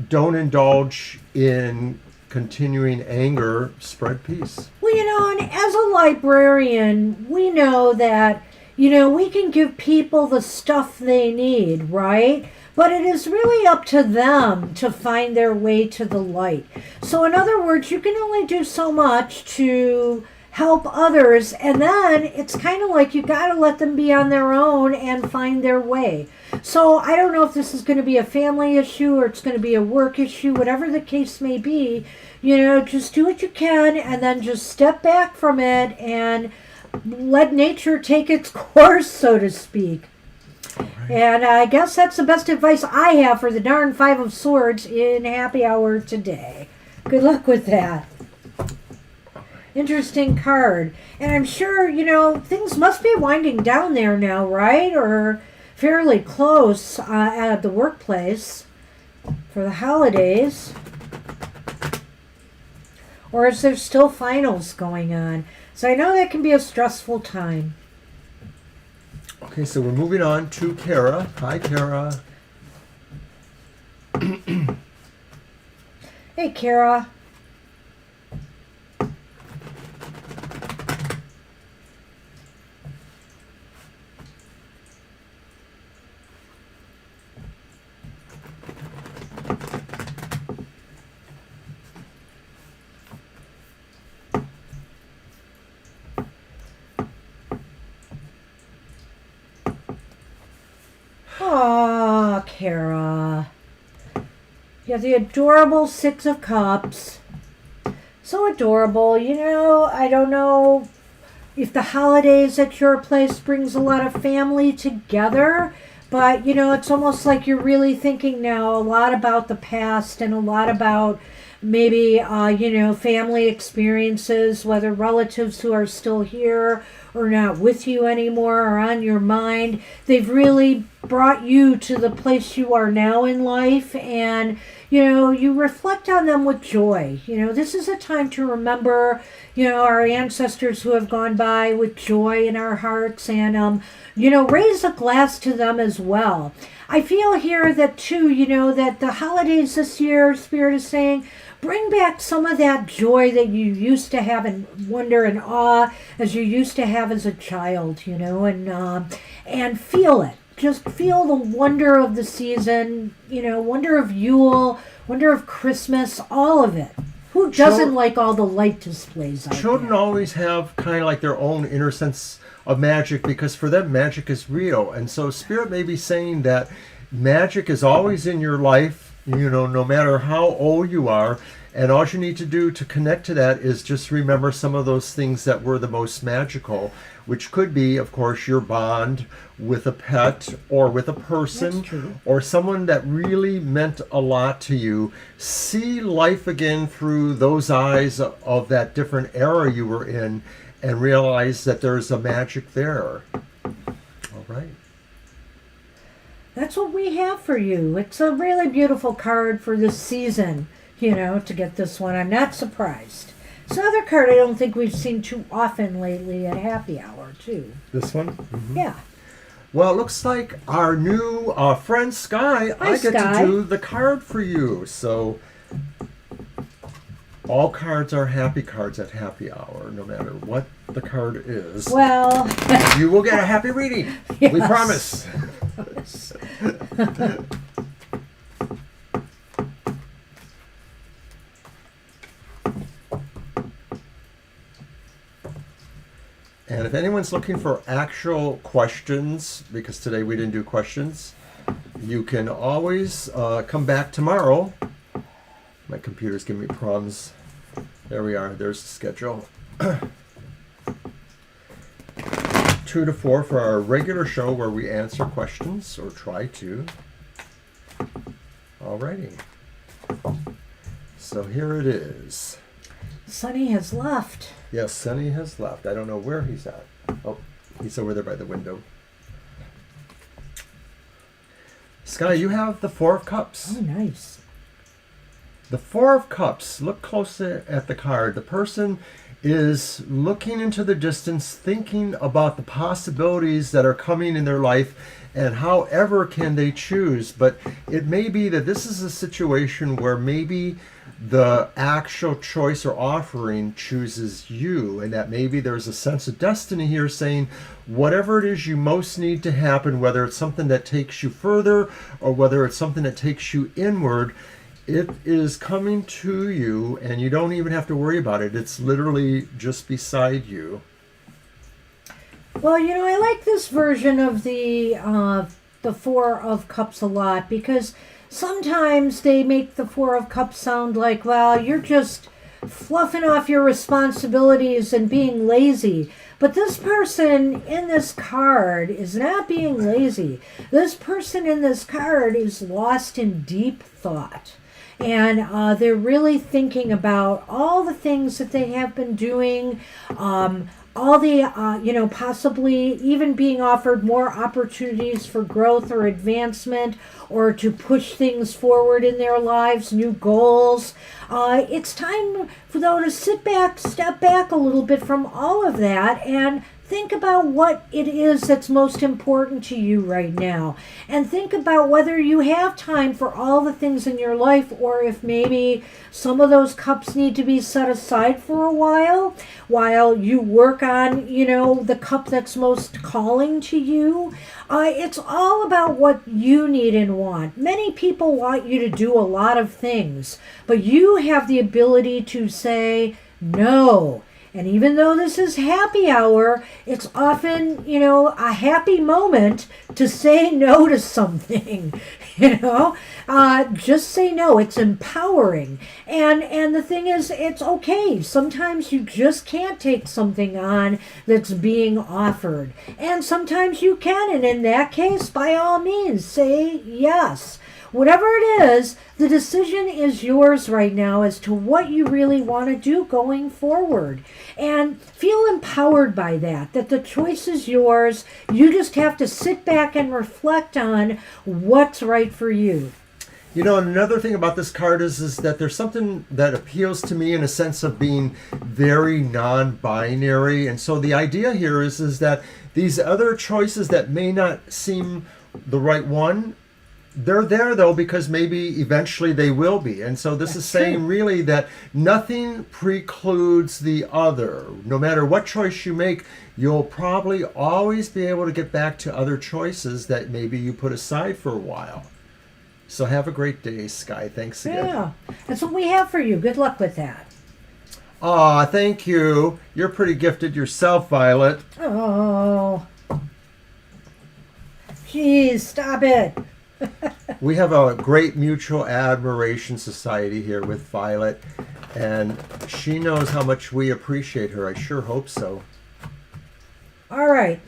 don't indulge in continuing anger. Spread peace. Well, and as a librarian, we know that, we can give people the stuff they need, right? But it is really up to them to find their way to the light. So in other words, you can only do so much to help others, and then it's kind of like you got to let them be on their own and find their way. So I don't know if this is going to be a family issue or it's going to be a work issue, whatever the case may be. Just do what you can and then just step back from it and let nature take its course, so to speak. Right. And I guess that's the best advice I have for the darn Five of Swords in Happy Hour today. Good luck with that. Interesting card. And I'm sure, things must be winding down there now, right? Or fairly close at the workplace for the holidays. Or is there still finals going on? So I know that can be a stressful time. Okay, so we're moving on to Kara. Hi, Kara. Hey, Kara. Aw, Kara. You have the adorable Six of Cups. So adorable. I don't know if the holidays at your place brings a lot of family together, but, it's almost like you're really thinking now a lot about the past and a lot about maybe, family experiences, whether relatives who are still here or not with you anymore are on your mind. They've really brought you to the place you are now in life, and you reflect on them with joy. This is a time to remember our ancestors who have gone by with joy in our hearts, and raise a glass to them as well. I feel here that too, that the holidays this year, Spirit is saying, bring back some of that joy that you used to have and wonder and awe as you used to have as a child, and feel it. just feel the wonder of the season, wonder of Yule, wonder of Christmas, all of it. Who doesn't like all the light displays out Children there? always have kind of like their own inner sense of magic because for them magic is real. And so Spirit may be saying that magic is always in your life, no matter how old you are. And all you need to do to connect to that is just remember some of those things that were the most magical, which could be, of course, your bond with a pet or with a person That's true. or someone that really meant a lot to you. See life again through those eyes of that different era you were in and realize that there's a magic there. All right. That's what we have for you. It's a really beautiful card for this season, to get this one. I'm not surprised. It's another card I don't think we've seen too often lately at happy hour, too. This one? Mm-hmm. Yeah. Well, it looks like our new friend Sky, Hi, I get Sky. to do the card for you. So all cards are happy cards at happy hour, no matter what the card is. Well, You will get a happy reading. We Yes. promise. And if anyone's looking for actual questions, because today we didn't do questions, you can always come back tomorrow. My computer's giving me problems. There we are. There's the schedule. 2 to 4 for our regular show where we answer questions, or try to. Alrighty. So here it is. Sonny has left. Yes, Sonny has left. I don't know where he's at. Oh, he's over there by the window. Sky, you have the 4 of Cups. Oh, nice. The 4 of Cups. Look closely at the card. The person is looking into the distance, thinking about the possibilities that are coming in their life and however can they choose. But it may be that this is a situation where maybe the actual choice or offering chooses you, and that maybe there's a sense of destiny here saying whatever it is you most need to happen, whether it's something that takes you further or whether it's something that takes you inward, it is coming to you and you don't even have to worry about it. It's literally just beside you. Well, I like this version of the 4 of Cups a lot because sometimes they make the 4 of Cups sound like, well, you're just fluffing off your responsibilities and being lazy. But this person in this card is not being lazy. This person in this card is lost in deep thought. And they're really thinking about all the things that they have been doing, all the, possibly even being offered more opportunities for growth or advancement or to push things forward in their lives, new goals. It's time for them to step back a little bit from all of that and think about what it is that's most important to you right now. And think about whether you have time for all the things in your life or if maybe some of those cups need to be set aside for a while you work on, the cup that's most calling to you. It's all about what you need and want. Many people want you to do a lot of things, but you have the ability to say no. And even though this is happy hour, it's often, a happy moment to say no to something, just say no. It's empowering. And the thing is, it's okay. Sometimes you just can't take something on that's being offered. And sometimes you can. And in that case, by all means, say yes. Whatever it is, the decision is yours right now as to what you really want to do going forward. And feel empowered by that the choice is yours. You just have to sit back and reflect on what's right for you. Another thing about this card is that there's something that appeals to me in a sense of being very non-binary. And so the idea here is that these other choices that may not seem the right one, they're there though because maybe eventually they will be. And so this is saying true. really that nothing precludes the other. No matter what choice you make, you'll probably always be able to get back to other choices that maybe you put aside for a while. So have a great day, Sky. Thanks again. Yeah, that's what we have for you. Good luck with that. Aw, thank you. You're pretty gifted yourself, Violet. Oh, geez, stop it. We have a great mutual admiration society here with Violet, and she knows how much we appreciate her. I sure hope so. All right.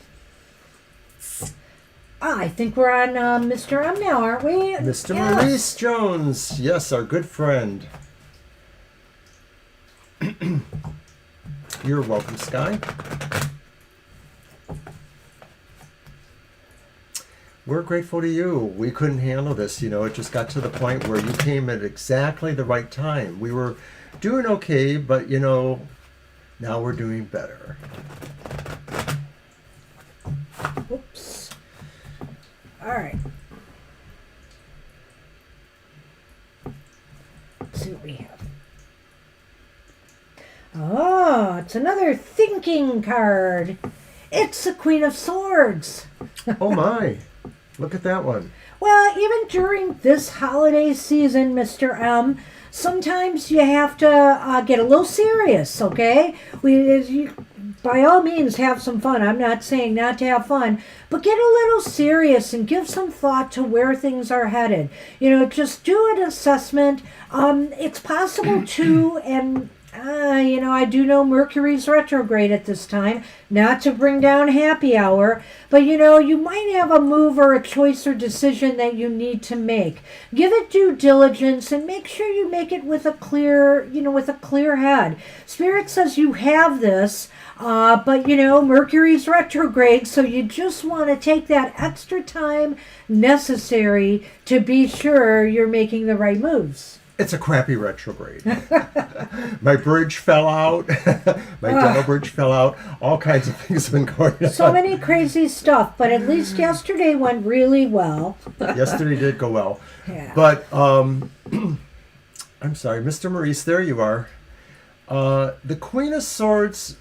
I think we're on Mr. M now, aren't we? Mr. Yes. Maurice Jones, yes, our good friend. You're welcome, Sky. We're grateful to you. We couldn't handle this, it just got to the point where you came at exactly the right time. We were doing okay, but now we're doing better. Oops. All right. Let's see what we have. Oh, it's another thinking card. It's the Queen of Swords. Oh my, look at that one. Well, even during this holiday season, Mr. M, sometimes you have to get a little serious, okay? By all means, have some fun. I'm not saying not to have fun, but get a little serious and give some thought to where things are headed. Just do an assessment. It's possible to, and I do know Mercury's retrograde at this time, not to bring down happy hour, but you might have a move or a choice or decision that you need to make. Give it due diligence and make sure you make it with a clear head. Spirit says you have this, but Mercury's retrograde, so you just want to take that extra time necessary to be sure you're making the right moves. It's a crappy retrograde. My bridge fell out. My dental bridge fell out. All kinds of things have been going on. So many crazy stuff, but at least yesterday went really well. Yesterday did go well. Yeah. But, I'm sorry, Mr. Maurice, there you are. The Queen of Swords,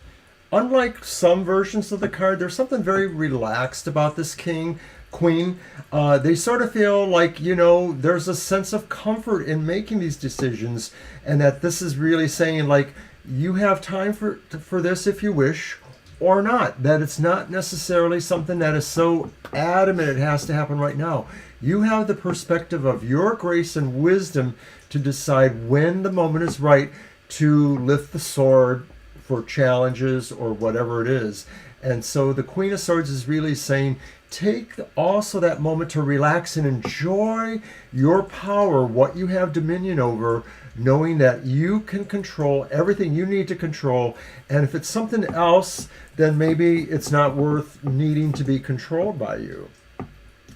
unlike some versions of the card, there's something very relaxed about this queen. They sort of feel like, there's a sense of comfort in making these decisions, and that this is really saying, like, you have time for this if you wish, or not. That it's not necessarily something that is so adamant it has to happen right now. You have the perspective of your grace and wisdom to decide when the moment is right to lift the sword for challenges or whatever it is. And so the Queen of Swords is really saying, take also that moment to relax and enjoy your power, what you have dominion over, knowing that you can control everything you need to control. And if it's something else, then maybe it's not worth needing to be controlled by you.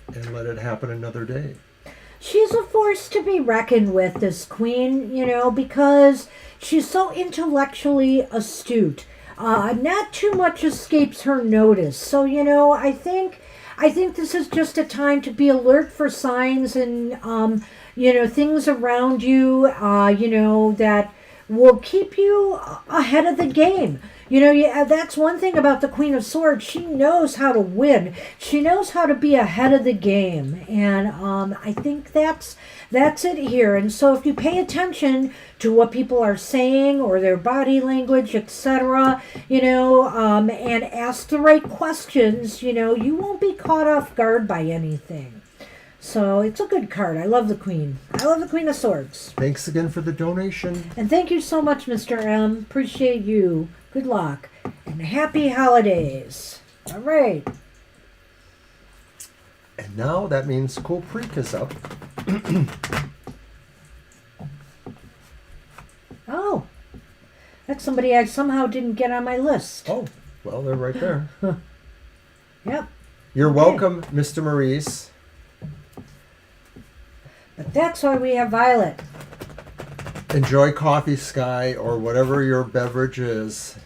And let it happen another day. She's a force to be reckoned with, this queen, because she's so intellectually astute. Not too much escapes her notice. So, I think this is just a time to be alert for signs and, things around you, that will keep you ahead of the game. That's one thing about the Queen of Swords. She knows how to win. She knows how to be ahead of the game. And I think that's it here. And so if you pay attention to what people are saying or their body language, etc., and ask the right questions, you won't be caught off guard by anything. So it's a good card. I love the Queen. I love the Queen of Swords. Thanks again for the donation. And thank you so much, Mr. M. Appreciate you. Good luck. And happy holidays. All right. And now that means Kulpreek is up. Oh. That's somebody I somehow didn't get on my list. Oh, well, they're right there. Yep. You're Okay. welcome, Mr. Maurice. But that's why we have Violet. Enjoy coffee, Sky, or whatever your beverage is.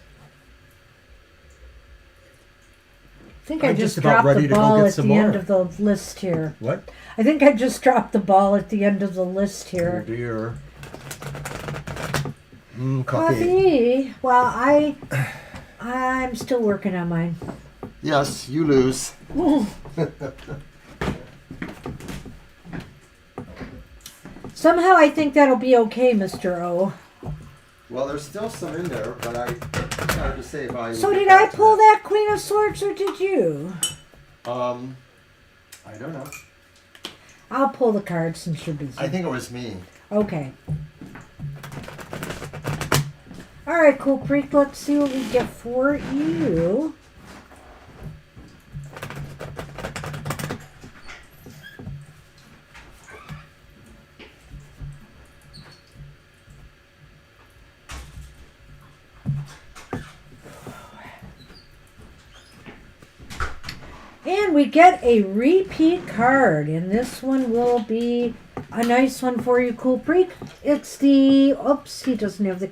think I I'm just just about dropped ready the to go ball get at some the end more. of the list here. What? I think I just dropped the ball at the end of the list Oh here. dear. Coffee. Coffee. Well, I'm still working on mine. Yes, you lose. Somehow I think that'll be okay, Mr. O. Well, there's still some in there, but it's hard to say if I. So would did get I back to pull that Queen of Swords or did you? I don't know. I'll pull the card since you're busy. I think it was me. Okay. All right, Cool Creek. Let's see what we get for you. And we get a repeat card, and this one will be a nice one for you, Cool Creek. It's the, oops, he doesn't have the,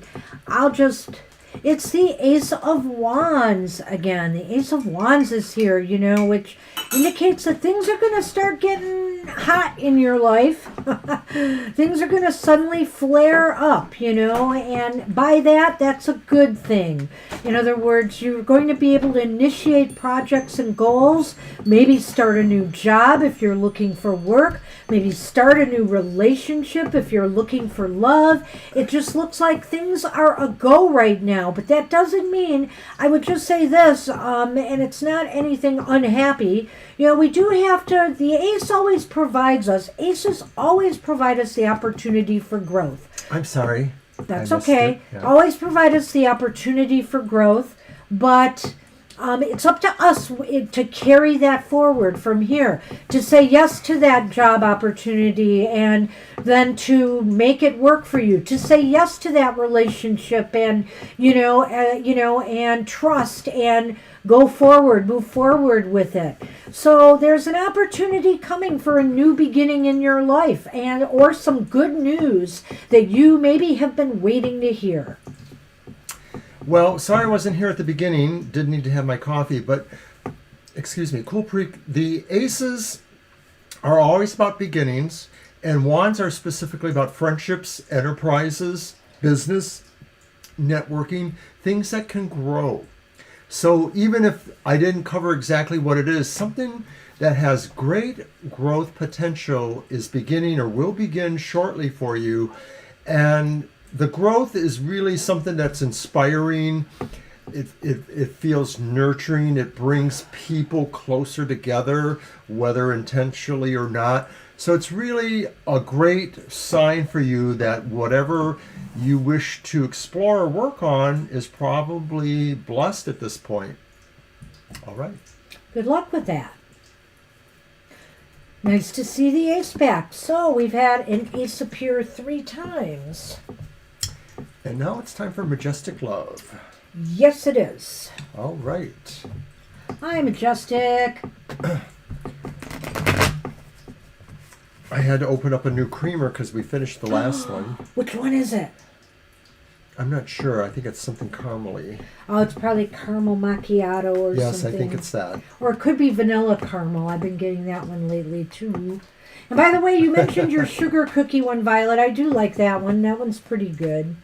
it's the Ace of Wands again. The Ace of Wands is here, which indicates that things are going to start getting hot in your life. Things are going to suddenly flare up, and by that, that's a good thing. In other words, you're going to be able to initiate projects and goals, maybe start a new job if you're looking for work, maybe start a new relationship if you're looking for love. It just looks like things are a go right now, but that doesn't mean, I would just say this, and it's not anything unhappy. We do have to, the ace always provides us, aces always provide us the opportunity for growth. I'm sorry. That's I missed okay. it. Yeah. Always provide us the opportunity for growth, but it's up to us to carry that forward from here, to say yes to that job opportunity and then to make it work for you, to say yes to that relationship and, and trust and go forward, move forward with it. So there's an opportunity coming for a new beginning in your life or some good news that you maybe have been waiting to hear. Well, sorry I wasn't here at the beginning. Didn't need to have my coffee, but excuse me, Cool Creek. The aces are always about beginnings, and wands are specifically about friendships, enterprises, business, networking, things that can grow. So even if I didn't cover exactly what it is, something that has great growth potential is beginning or will begin shortly for you. And the growth is really something that's inspiring. It feels nurturing. It brings people closer together, whether intentionally or not. So it's really a great sign for you that whatever you wish to explore or work on is probably blessed at this point. All right. Good luck with that. Nice to see the ace back. So we've had an ace appear 3 times. And now it's time for Majestic Love. Yes, it is. All right. Hi, Majestic. I had to open up a new creamer because we finished the last one. Which one is it? I'm not sure. I think it's something caramely. Oh, it's probably caramel macchiato or something. Yes, I think it's that. Or it could be vanilla caramel. I've been getting that one lately, too. And by the way, you mentioned your sugar cookie one, Violet. I do like that one. That one's pretty good.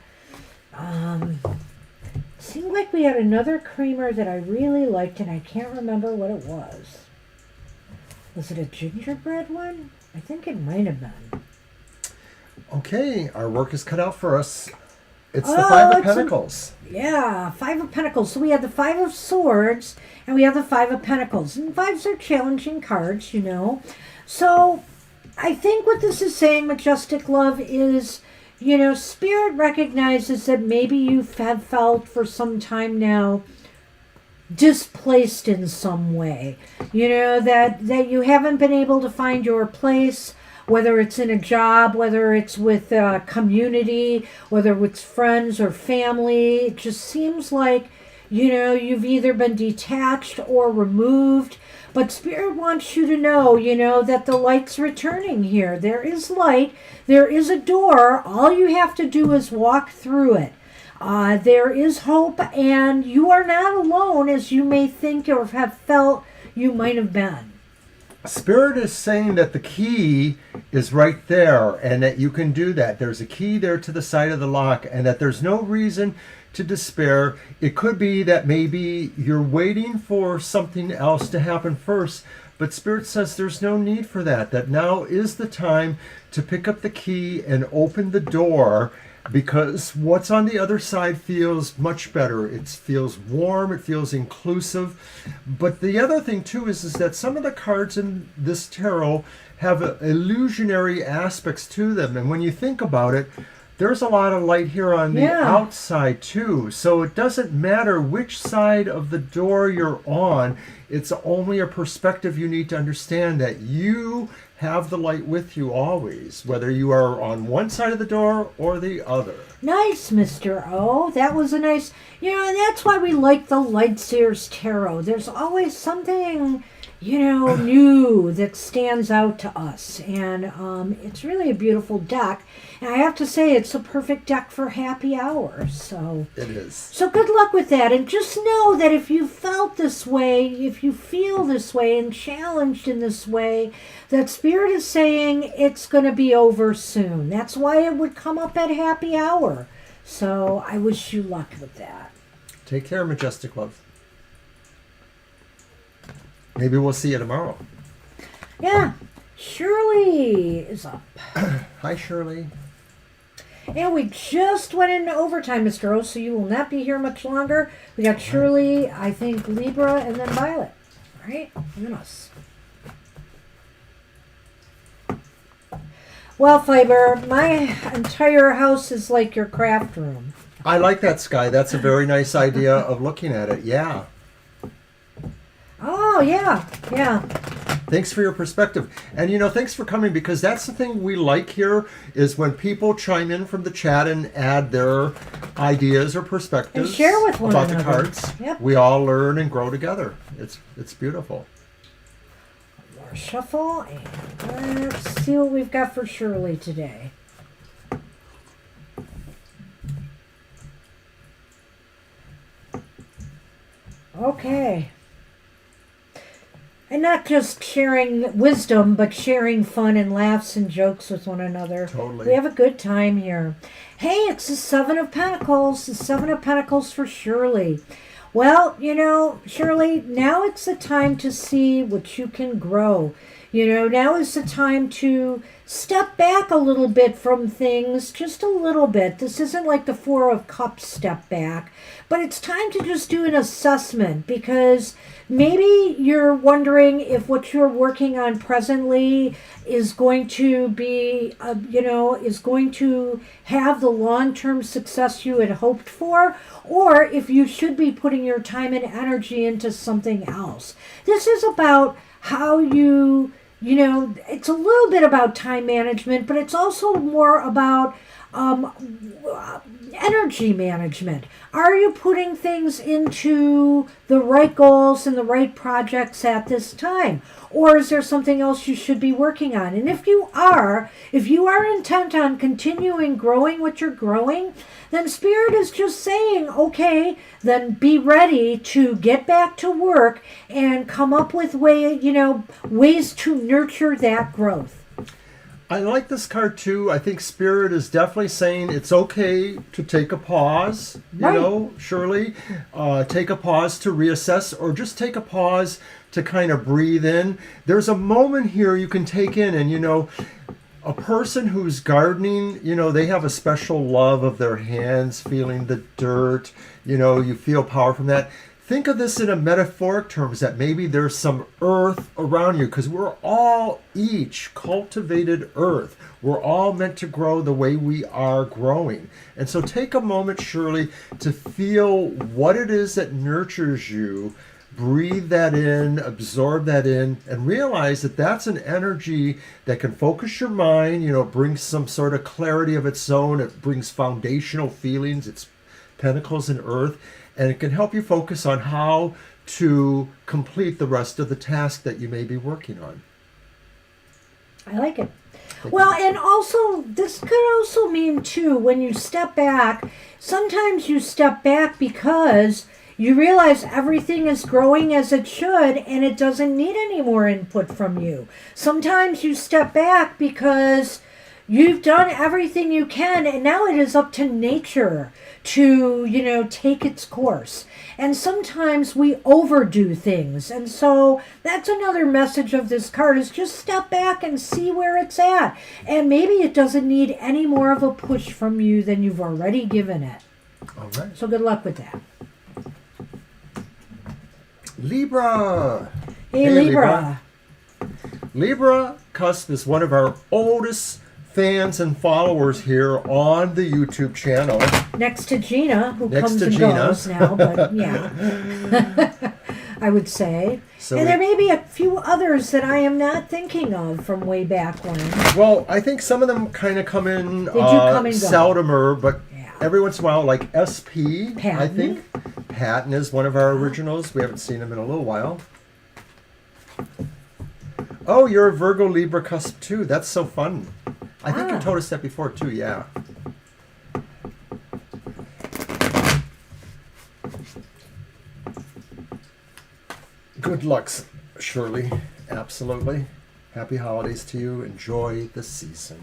Seemed like we had another creamer that I really liked, and I can't remember what it was. Was it a gingerbread one? I think it might have been. Okay, our work is cut out for us. It's the Five of Pentacles. Yeah, 5 of Pentacles. So we have the 5 of Swords, and we have the 5 of Pentacles. And 5s are challenging cards, So I think what this is saying, Majestic Love, is, Spirit recognizes that maybe you have felt for some time now displaced in some way. That you haven't been able to find your place, whether it's in a job, whether it's with a community, whether it's friends or family. It just seems like, you've either been detached or removed. But Spirit wants you to know, that the light's returning here. There is light. There is a door. All you have to do is walk through it. There is hope, and you are not alone as you may think or have felt, you might have been. Spirit is saying that the key is right there and that you can do that. There's a key there to the side of the lock and that there's no reason to despair. It could be that maybe you're waiting for something else to happen first, but Spirit says there's no need for that, that now is the time to pick up the key and open the door, because what's on the other side feels much better. It feels warm, it feels inclusive. But the other thing too is that some of the cards in this tarot have illusionary aspects to them. And when you think about it, there's a lot of light here on the outside too. So it doesn't matter which side of the door you're on. It's only a perspective you need to understand, that you have the light with you always, whether you are on one side of the door or the other. Nice, Mr. O. That was a nice, and that's why we like the Lightseers Tarot. There's always something, new that stands out to us. And it's really a beautiful deck. And I have to say, it's a perfect deck for happy hours. So it is. So good luck with that. And just know that if you felt this way, if you feel this way and challenged in this way, that Spirit is saying it's going to be over soon. That's why it would come up at happy hour. So I wish you luck with that. Take care, Majestic Love. Maybe we'll see you tomorrow. Yeah. Shirley is up. Hi, Shirley. And we just went into overtime, Mr. O, so you will not be here much longer. We got Shirley, I think Libra, and then Violet. All right? And then us. Well, Fiber, my entire house is like your craft room. I like that, Sky. That's a very nice idea of looking at it. Yeah. Oh, yeah. Yeah. Thanks for your perspective. And, thanks for coming, because that's the thing we like here is when people chime in from the chat and add their ideas or perspectives and share with one about another. The cards. Yep. We all learn and grow together. It's beautiful. More shuffle, and let's see what we've got for Shirley today. Okay. And not just sharing wisdom, but sharing fun and laughs and jokes with one another. Totally. We have a good time here. Hey, it's the Seven of Pentacles. The Seven of Pentacles for Shirley. Well, Shirley, now it's the time to see what you can grow. Now is the time to step back a little bit from things, just a little bit. This isn't like the Four of Cups step back, but it's time to just do an assessment, because maybe you're wondering if what you're working on presently is going to be, is going to have the long-term success you had hoped for, or if you should be putting your time and energy into something else. This is about how it's a little bit about time management, but it's also more about energy management. Are you putting things into the right goals and the right projects at this time? Or is there something else you should be working on? And if you are intent on continuing growing what you're growing, then Spirit is just saying, okay, then be ready to get back to work and come up with ways to nurture that growth. I like this card too. I think Spirit is definitely saying it's okay to take a pause, Shirley. Take a pause to reassess, or just take a pause to kind of breathe in. There's a moment here you can take in, and a person who's gardening, they have a special love of their hands, feeling the dirt, you feel power from that. Think of this in a metaphoric terms, that maybe there's some earth around you, because we're all each cultivated earth. We're all meant to grow the way we are growing. And so take a moment, Shirley, to feel what it is that nurtures you. Breathe that in, absorb that in, and realize that that's an energy that can focus your mind, brings some sort of clarity of its own. It brings foundational feelings. It's pentacles and earth. And it can help you focus on how to complete the rest of the task that you may be working on. I like it. Well, and also, this could also mean, too, when you step back, sometimes you step back because you realize everything is growing as it should and it doesn't need any more input from you. Sometimes you step back because you've done everything you can, and now it is up to nature to, take its course. And sometimes we overdo things. And so that's another message of this card is just step back and see where it's at. And maybe it doesn't need any more of a push from you than you've already given it. All right. So good luck with that. Libra. Hey, Libra. Libra Cusp is one of our oldest fans and followers here on the YouTube channel. Next to Gina, who Next comes to and Gina. goes now, but yeah. I would say. So and there may be a few others that I am not thinking of from way back when. Well, I think some of them kind of come in They do come and go. seldomer, but Yeah. every once in a while, like SP, I Patton. think. Patton is one of our originals. We haven't seen him in a little while. Oh, you're a Virgo Libra Cusp too. That's so fun. I think you told us that before too, yeah. Good luck, Shirley. Absolutely. Happy holidays to you. Enjoy the season.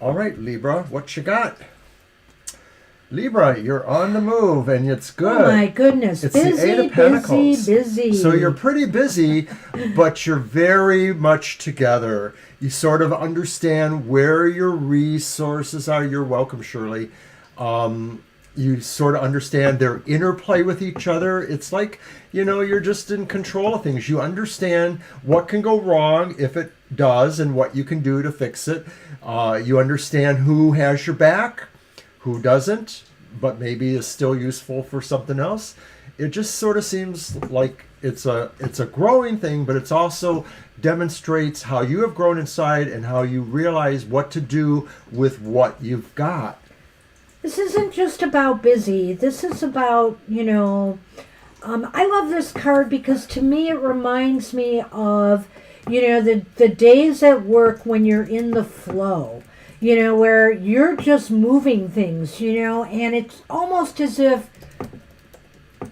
All right, Libra, what you got? Libra, you're on the move, and it's good. Oh my goodness. It's busy, the Eight of Pentacles. busy. So you're pretty busy, but you're very much together. You sort of understand where your resources are. You're welcome, Shirley. You sort of understand their interplay with each other. It's like, you're just in control of things. You understand what can go wrong if it does and what you can do to fix it. You understand who has your back, who doesn't, but maybe is still useful for something else. It just sort of seems like it's a growing thing, but it's also demonstrates how you have grown inside and how you realize what to do with what you've got. This isn't just about busy. This is about, I love this card because to me it reminds me of, the days at work when you're in the flow. Where you're just moving things, and it's almost as if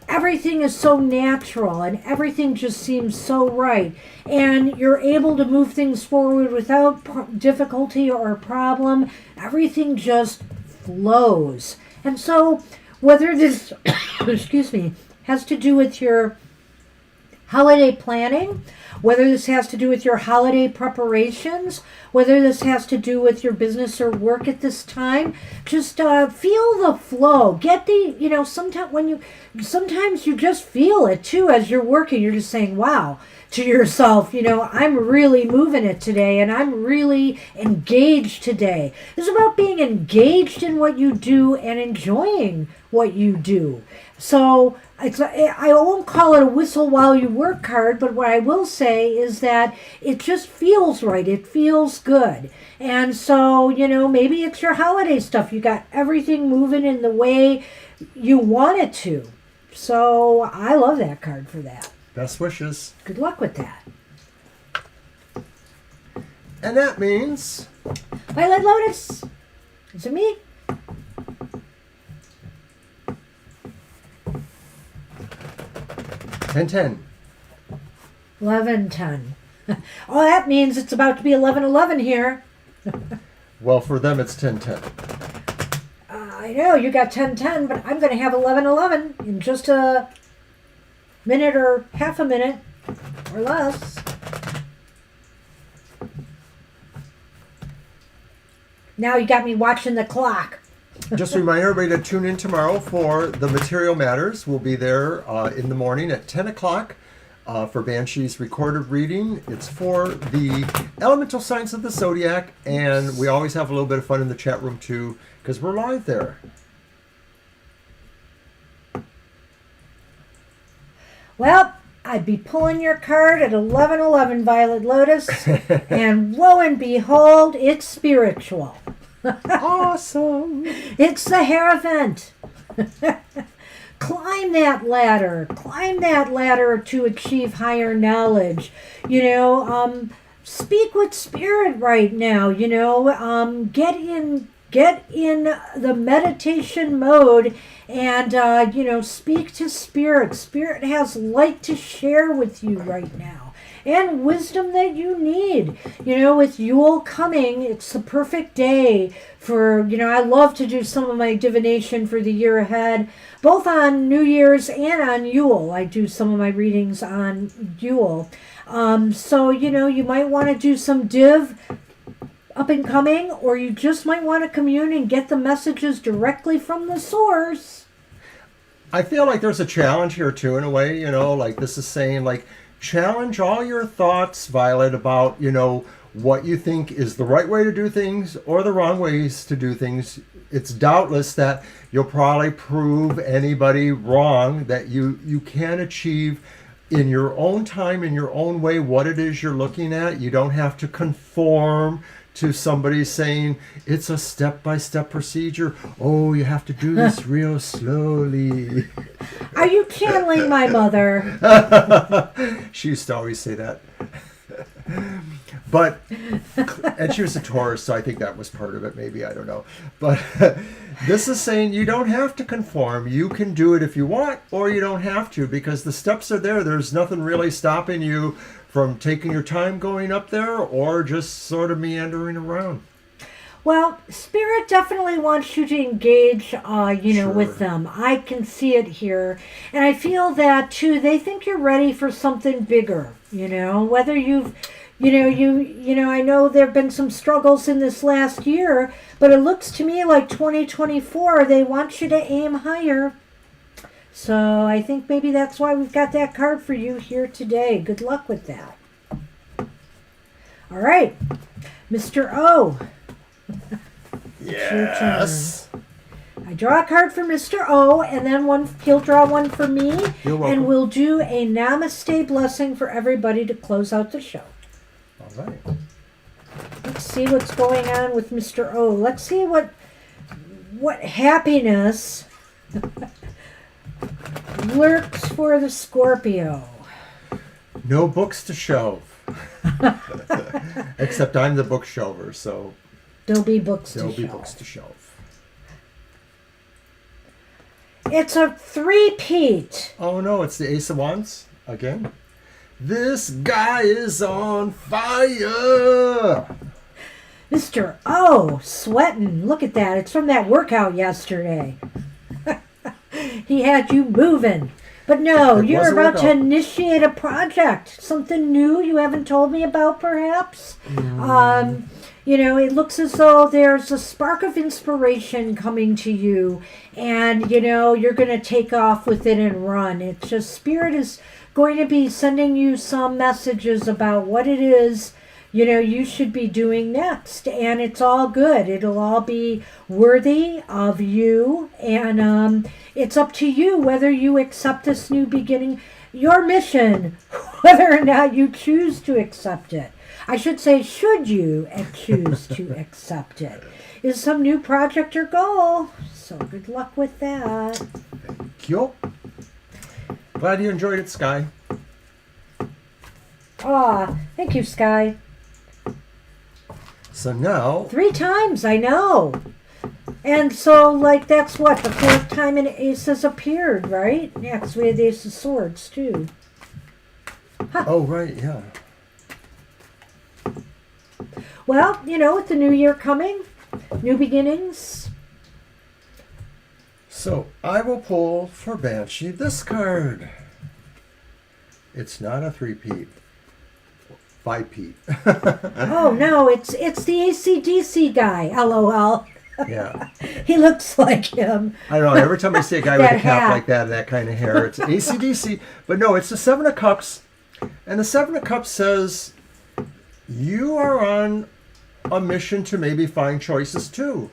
everything is so natural and everything just seems so right. And you're able to move things forward without difficulty or problem. Everything just flows. And so whether this, excuse me, has to do with your holiday planning, whether this has to do with your holiday preparations, whether this has to do with your business or work at this time, just feel the flow. Get the, sometimes you just feel it too as you're working. You're just saying, wow, to yourself, I'm really moving it today and I'm really engaged today. It's about being engaged in what you do and enjoying what you do. So I won't call it a whistle while you work card, but what I will say is that it just feels right. It feels good. And so, maybe it's your holiday stuff. You got everything moving in the way you want it to. So I love that card for that. Best wishes. Good luck with that. And that means... Violet Lotus. Is it me? ten. 11-10. Oh, that means it's about to be 11-11 here. Well, for them it's 10-10. I know, you got 10-10, but I'm going to have 11-11 in just a minute or half a minute or less. Now you got me watching the clock. Just a reminder everybody to tune in tomorrow for the Material Matters. We'll be there in the morning at 10 o'clock for Banshee's recorded reading. It's for the elemental signs of the zodiac, and we always have a little bit of fun in the chat room too because we're live there. Well, I'd be pulling your card at 11-11, Violet Lotus, and lo and behold, it's spiritual. Awesome. It's the Hierophant. Climb that ladder to achieve higher knowledge. Speak with spirit right now, get in get in the meditation mode and, speak to Spirit. Spirit has light to share with you right now and wisdom that you need. With Yule coming, it's the perfect day for, I love to do some of my divination for the year ahead, both on New Year's and on Yule. I do some of my readings on Yule. So, you might want to do some div up and coming, or you just might want to commune and get the messages directly from the source. I feel like there's a challenge here too, in a way, like this is saying, like, challenge all your thoughts, Violet, about, what you think is the right way to do things or the wrong ways to do things. It's doubtless that you'll probably prove anybody wrong, that you can achieve in your own time, in your own way, what it is you're looking at. You don't have to conform to somebody saying it's a step-by-step procedure. Oh, you have to do this real slowly. Are you channeling my mother? She used to always say that. But, and she was a Taurus, so I think that was part of it, maybe, I don't know. But this is saying you don't have to conform. You can do it if you want, or you don't have to, because the steps are there. There's nothing really stopping you from taking your time going up there, or just sort of meandering around. Well, Spirit definitely wants you to engage, Sure. with them. I can see it here. And I feel that, too, they think you're ready for something bigger, whether you've, I know there have been some struggles in this last year, but it looks to me like 2024, they want you to aim higher. So I think maybe that's why we've got that card for you here today. Good luck with that. All right, Mr. O. Yes. I draw a card for Mr. O, and then he'll draw one for me. You're welcome. And we'll do a namaste blessing for everybody to close out the show. All right. Let's see what's going on with Mr. O. Let's see what happiness lurks for the Scorpio. No books to shelve. Except I'm the book shelver, so There'll be books there'll to be shelve. books to shelve. It's a three-peat. Oh no, it's the Ace of Wands again. This guy is on fire. Mr. O, sweating. Look at that. It's from that workout yesterday. He had you moving. But no, It was you're a about to workout. initiate a project. Something new you haven't told me about, perhaps. It looks as though there's a spark of inspiration coming to you. And, you're going to take off with it and run. It's just Spirit is going to be sending you some messages about what it is you should be doing next, and it's all good. It'll all be worthy of you, and it's up to you whether you accept this new beginning, your mission, whether or not you choose to accept it. I should say, should you choose to accept it, is some new project or goal. So good luck with that. Thank you. Glad you enjoyed it, Sky. Thank you, Sky. So now, 3 times, I know. And so, that's what, the 4th time an ace has appeared, right? Yeah, because we had the Ace of Swords, too. oh right, yeah. Well, with the new year coming, new beginnings. So I will pull for Banshee this card. It's not a 3-peat. 5-peat. Oh, no, it's the AC/DC guy, LOL. Yeah. He looks like him. I don't know. Every time I see a guy with That a cap hat. like that and that kind of hair, it's AC/DC. But no, it's the 7 of Cups. And the 7 of Cups says you are on a mission to maybe find choices too.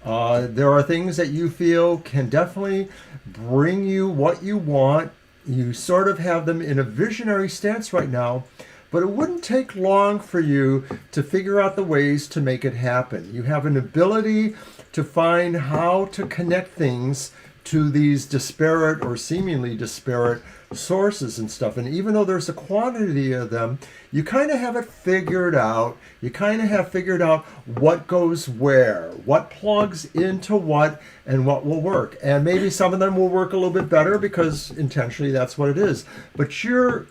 There are things that you feel can definitely bring you what you want. You sort of have them in a visionary stance right now, but it wouldn't take long for you to figure out the ways to make it happen. You have an ability to find how to connect things to these disparate or seemingly disparate sources and stuff. And even though there's a quantity of them, you kind of have it figured out. You kind of have figured out what goes where, what plugs into what, and what will work. And maybe some of them will work a little bit better because intentionally that's what it is. But you're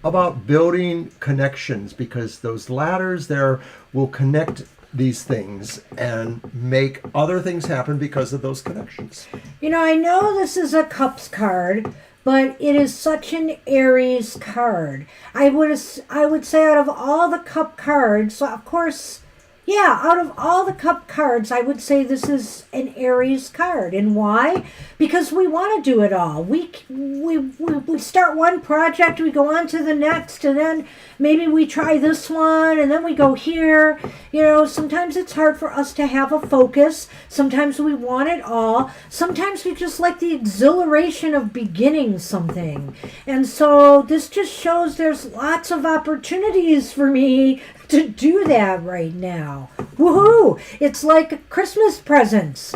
about building connections, because those ladders there will connect these things and make other things happen because of those connections. You know, I know this is a Cups card, but it is such an Aries card. I would say out of all the Cup cards, of course, yeah, out of all the Cup cards, I would say this is an Aries card. And why? Because we want to do it all. We start one project, we go on to the next, and then maybe we try this one, and then we go here. You know, sometimes it's hard for us to have a focus. Sometimes we want it all. Sometimes we just like the exhilaration of beginning something. And so this just shows there's lots of opportunities for me to do that right now. Woohoo! It's like Christmas presents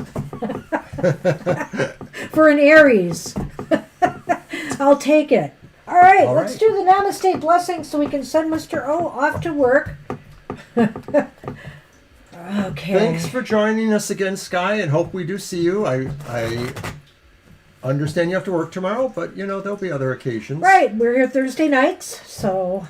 for an Aries. I'll take it. All right, let's do the Namaste blessing so we can send Mr. O off to work. Okay. Thanks for joining us again, Sky, and hope we do see you. I understand you have to work tomorrow, but you know, there'll be other occasions. Right, we're here Thursday nights, so...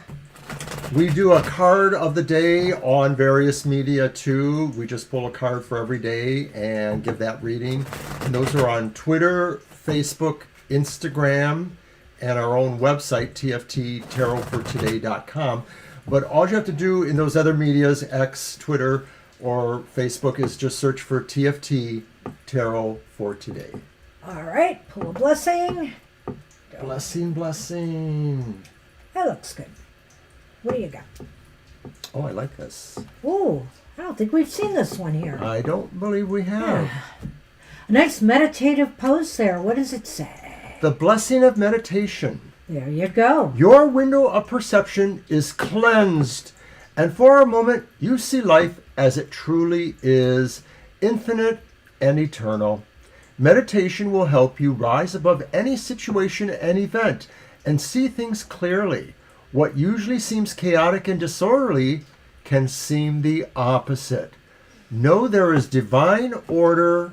We do a card of the day on various media too. We just pull a card for every day and give that reading. And those are on Twitter, Facebook, Instagram, and our own website, tfttarotfortoday.com. But all you have to do in those other medias, X, Twitter, or Facebook, is just search for TFT Tarot for Today. All right, pull a blessing. Blessing, blessing. That looks good. What do you got? Oh, I like this. Ooh, I don't think we've seen this one here. I don't believe we have. A nice meditative pose there. What does it say? The blessing of meditation. There you go. Your window of perception is cleansed, and for a moment you see life as it truly is, infinite and eternal. Meditation will help you rise above any situation and event and see things clearly. What usually seems chaotic and disorderly can seem the opposite. Know there is divine order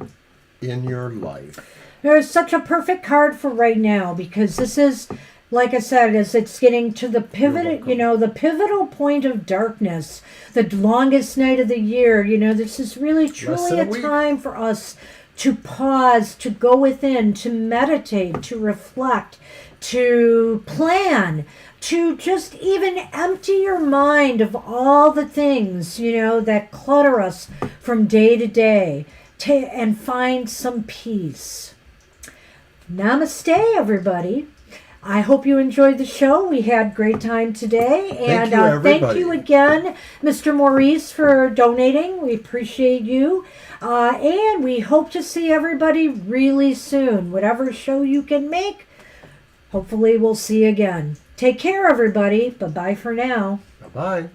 in your life. There is such a perfect card for right now, because this is, like I said, as it's getting to the pivot, the pivotal point of darkness, the longest night of the year. You know, this is really truly a time for us to pause, to go within, to meditate, to reflect, to plan, to just even empty your mind of all the things, that clutter us from day to day, and find some peace. Namaste, everybody. I hope you enjoyed the show. We had a great time today. And thank you again, Mr. Maurice, for donating. We appreciate you. And we hope to see everybody really soon. Whatever show you can make, hopefully we'll see you again. Take care, everybody. Bye-bye for now. Bye-bye.